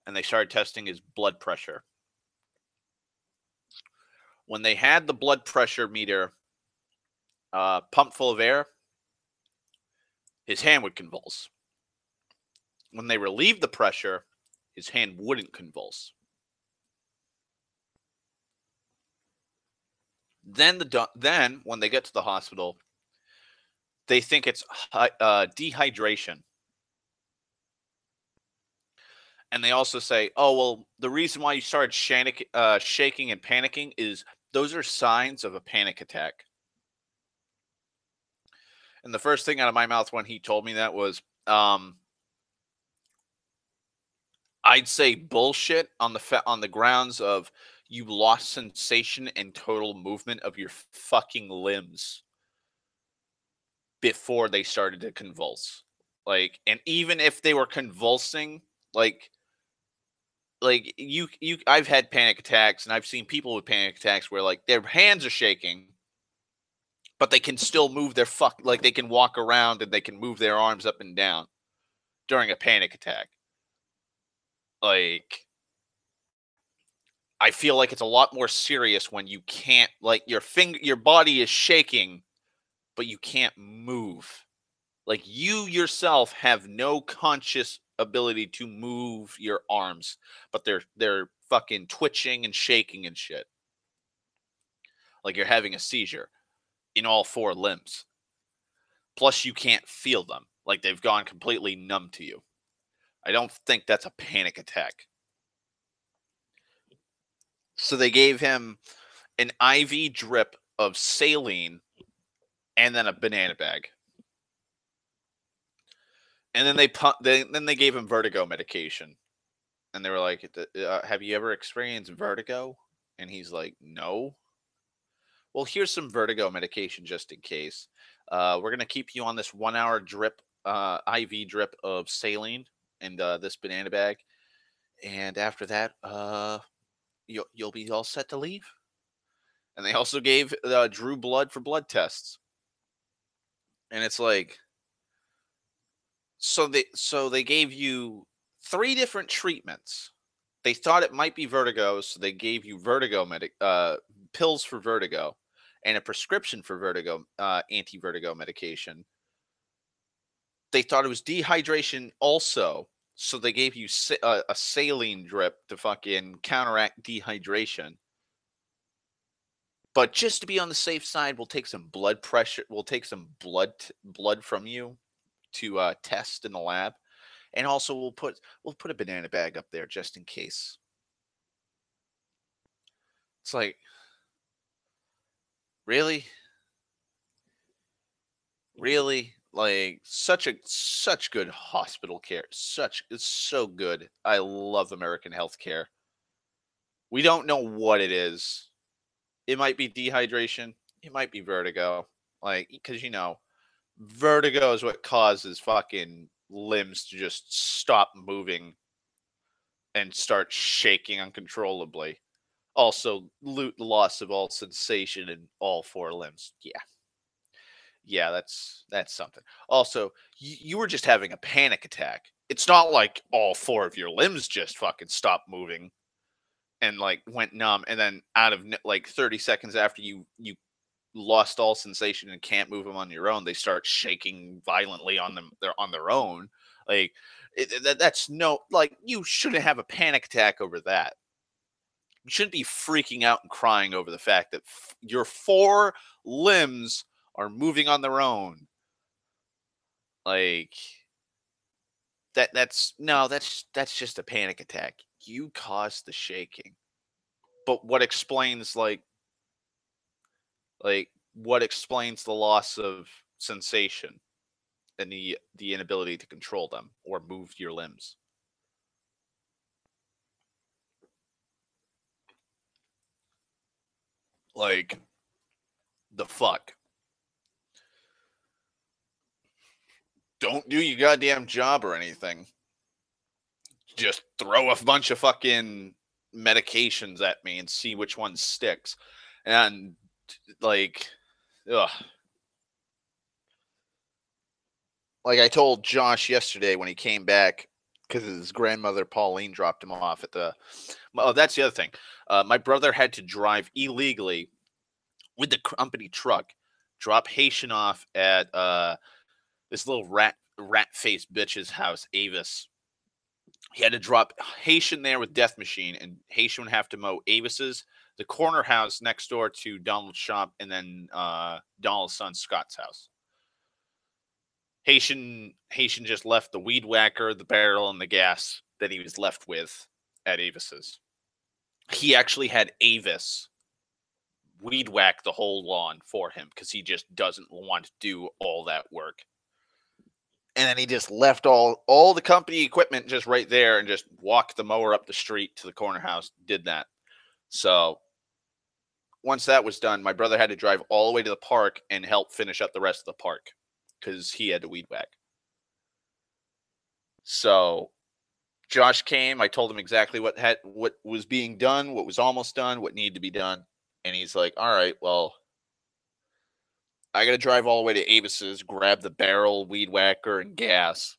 S2: and they started testing his blood pressure. When they had the blood pressure meter pumped full of air, his hand would convulse. When they relieved the pressure, his hand wouldn't convulse. Then when they get to the hospital, they think it's dehydration. And they also say, oh, well, the reason why you started shaking and panicking is those are signs of a panic attack. And the first thing out of my mouth when he told me that was, I'd say bullshit on the grounds of you lost sensation and total movement of your fucking limbs before they started to convulse. Like, and even if they were convulsing, like you I've had panic attacks and I've seen people with panic attacks where like their hands are shaking, but they can still move their like they can walk around and they can move their arms up and down during a panic attack. Like, I feel like it's a lot more serious when you can't, like, your body is shaking, but you can't move. Like, you yourself have no conscious ability to move your arms, but they're fucking twitching and shaking and shit. Like you're having a seizure in all four limbs. Plus, you can't feel them. Like they've gone completely numb to you. I don't think that's a panic attack. So they gave him an IV drip of saline and then a banana bag. And then they gave him vertigo medication. And they were like, "Have you ever experienced vertigo?" And he's like, "No." Well, here's some vertigo medication just in case. We're gonna keep you on this 1 hour drip, IV drip of saline and this banana bag, and after that, you'll be all set to leave. And they also gave Drew blood for blood tests, and it's like, so they gave you three different treatments. They thought it might be vertigo, so they gave you pills for vertigo and a prescription for vertigo, anti-vertigo medication. They thought it was dehydration also, so they gave you a saline drip to fucking counteract dehydration. But just to be on the safe side, we'll take some blood pressure. We'll take some blood from you to test in the lab, and also we'll put a banana bag up there just in case. It's like, really, really, like such good hospital care. It's so good. I love American healthcare. We don't know what it is. It might be dehydration. It might be vertigo. Like, because vertigo is what causes fucking limbs to just stop moving and start shaking uncontrollably. Also, loss of all sensation in all four limbs. Yeah, yeah, that's something. Also, you were just having a panic attack. It's not like all four of your limbs just fucking stopped moving and like went numb, and then out of like 30 seconds after you lost all sensation and can't move them on your own, they start shaking violently on them. They're on their own. Like that's no, like, you shouldn't have a panic attack over that. You shouldn't be freaking out and crying over the fact that your 4 limbs are moving on their own. Like that's no, that's just a panic attack. You caused the shaking. But what explains the loss of sensation and the inability to control them or move your limbs? Like the fuck. Don't do your goddamn job or anything. Just throw a bunch of fucking medications at me and see which one sticks. And like, ugh. Like I told Josh yesterday when he came back because his grandmother Pauline dropped him off at the. Oh, that's the other thing. My brother had to drive illegally with the company truck, drop Haitian off at this little rat faced bitch's house, Avis. He had to drop Haitian there with Death Machine, and Haitian would have to mow Avis's, the corner house next door to Donald's shop, and then Donald's son Scott's house. Haitian just left the weed whacker, the barrel, and the gas that he was left with at Avis's. He actually had Avis weed whack the whole lawn for him because he just doesn't want to do all that work. And then he just left all the company equipment just right there and just walked the mower up the street to the corner house, did that. So once that was done, my brother had to drive all the way to the park and help finish up the rest of the park because he had to weed whack. So Josh came. I told him exactly what was being done, what was almost done, what needed to be done. And he's like, all right, well, I got to drive all the way to Avis's, grab the barrel, weed whacker, and gas.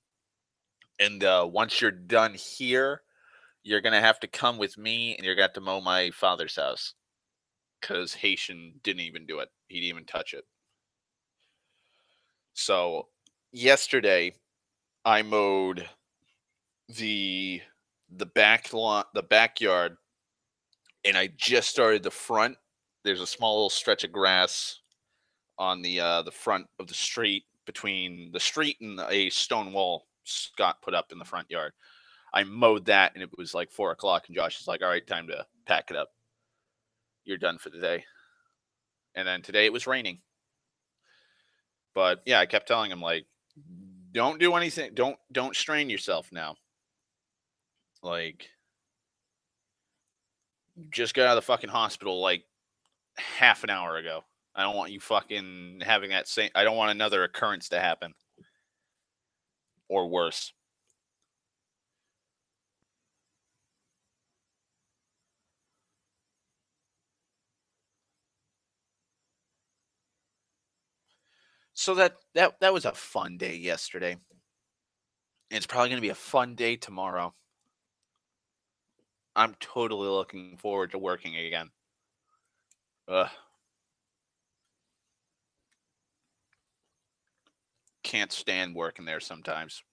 S2: And once you're done here, you're going to have to come with me and you're going to have to mow my father's house. Because Haitian didn't even do it. He didn't even touch it. So yesterday, I mowed the backyard, and I just started the front. There's a small little stretch of grass on the front of the street between the street and a stone wall Scott put up in the front yard. I mowed that, and it was like 4 o'clock, and Josh is like, "All right, time to pack it up. You're done for the day." And then today it was raining. But yeah, I kept telling him like, "Don't do anything. Don't strain yourself now. Like, just got out of the fucking hospital like half an hour ago. I don't want you fucking having that same. I don't want another occurrence to happen or worse." So that was a fun day yesterday. It's probably going to be a fun day tomorrow. I'm totally looking forward to working again. Ugh. Can't stand working there sometimes.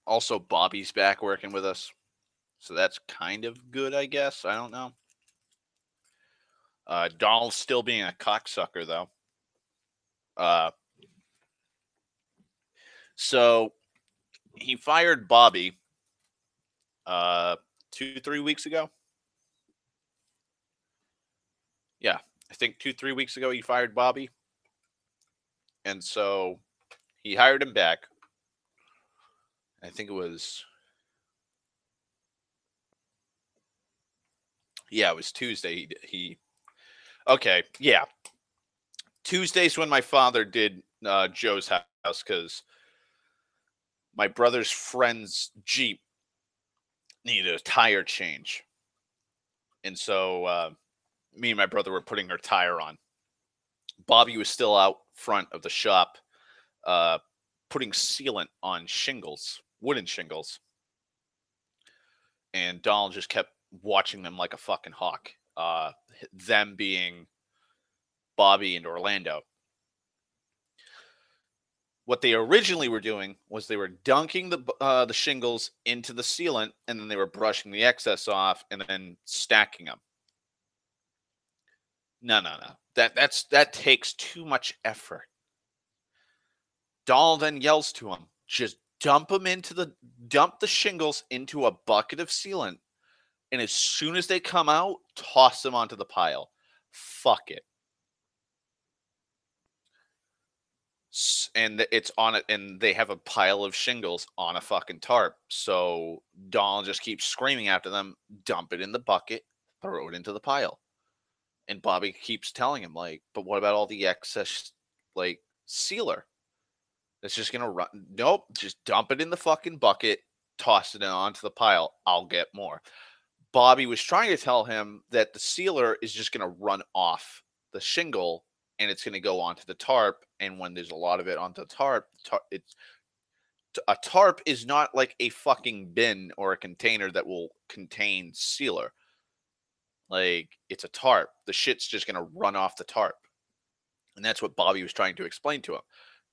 S2: Also, Bobby's back working with us. So that's kind of good, I guess. I don't know. Donald's still being a cocksucker, though. Uh, so he fired Bobby 2-3 weeks ago. Yeah, I think 2-3 weeks ago he fired Bobby. And so he hired him back. I think it was. Yeah, it was Tuesday. Okay, yeah. Tuesday's when my father did Joe's house because my brother's friend's Jeep needed a tire change. And so me and my brother were putting her tire on. Bobby was still out front of the shop putting sealant on shingles, wooden shingles. And Donald just kept watching them like a fucking hawk. Them being Bobby and Orlando. What they originally were doing was they were dunking the shingles into the sealant, and then they were brushing the excess off and then stacking them. No, no, no. That takes too much effort. Dahl then yells to him, just dump the shingles into a bucket of sealant, and as soon as they come out, toss them onto the pile. Fuck it. And it's on it, and they have a pile of shingles on a fucking tarp. So Dahl just keeps screaming after them, dump it in the bucket, throw it into the pile. And Bobby keeps telling him, like, but what about all the excess, like, sealer? That's just gonna run. Nope, just dump it in the fucking bucket, toss it onto the pile. I'll get more. Bobby was trying to tell him that the sealer is just gonna run off the shingle and it's gonna go onto the tarp. And when there's a lot of it onto the tarp, it's a tarp is not like a fucking bin or a container that will contain sealer. Like, it's a tarp. The shit's just gonna run off the tarp. And that's what Bobby was trying to explain to him.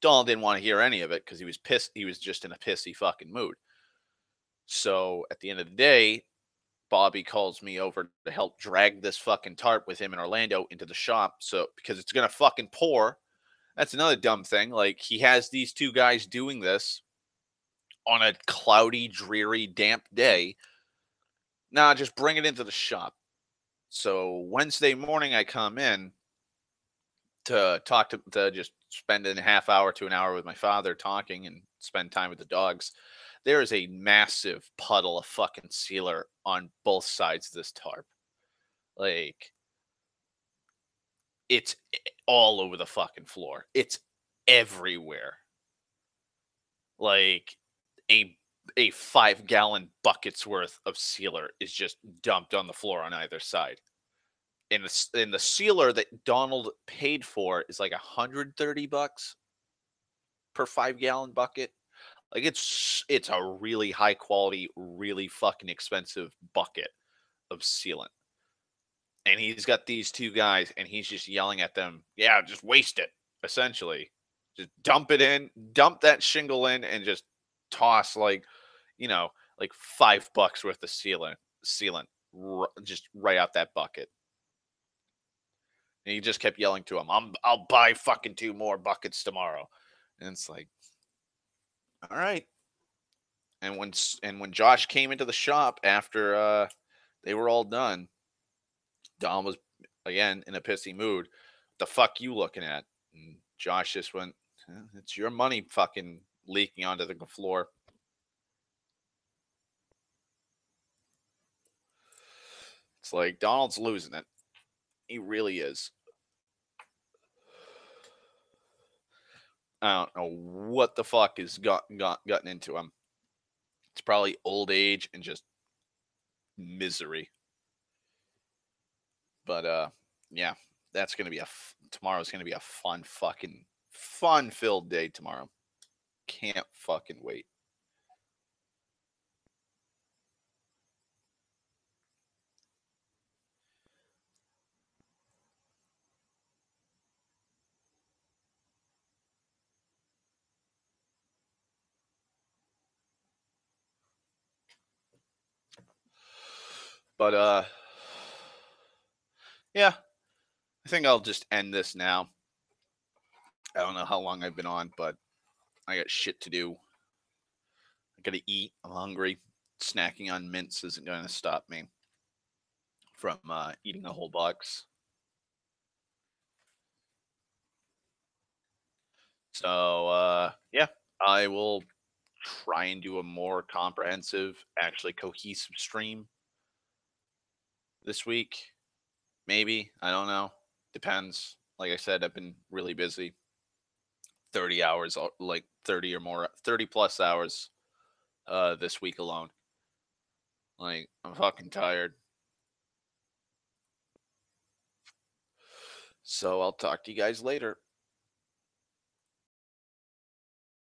S2: Donald didn't want to hear any of it because he was pissed. He was just in a pissy fucking mood. So at the end of the day, Bobby calls me over to help drag this fucking tarp with him in Orlando into the shop. So because it's gonna fucking pour. That's another dumb thing. Like, he has these two guys doing this on a cloudy, dreary, damp day. Nah, just bring it into the shop. So Wednesday morning, I come in to just spend a half hour to an hour with my father talking and spend time with the dogs. There is a massive puddle of fucking sealer on both sides of this tarp. Like, it's all over the fucking floor. It's everywhere. Like, a 5-gallon bucket's worth of sealer is just dumped on the floor on either side. And the sealer that Donald paid for is like $130 per 5-gallon bucket. Like, it's a really high quality, really fucking expensive bucket of sealant. And he's got these two guys and he's just yelling at them, yeah, just waste it, essentially. Just dump it in, dump that shingle in and just toss like, like $5 worth of sealant just right out that bucket. And he just kept yelling to him, I'll buy fucking 2 more buckets tomorrow. And it's like, all right. And when Josh came into the shop after they were all done, Dom was again in a pissy mood. The fuck you looking at? And Josh just went, it's your money fucking leaking onto the floor. It's like Donald's losing it. He really is. I don't know what the fuck has gotten into him. It's probably old age and just misery. But yeah, that's gonna be tomorrow's gonna be a fun filled day tomorrow. Can't fucking wait. But yeah, I think I'll just end this now. I don't know how long I've been on, but I got shit to do. I gotta eat. I'm hungry. Snacking on mints isn't going to stop me from eating a whole box. So yeah, I will try and do a more comprehensive, actually cohesive stream this week. Maybe. I don't know. Depends. Like I said, I've been really busy. 30 hours, like 30 or more, 30 plus hours this week alone. Like, I'm fucking tired. So I'll talk to you guys later.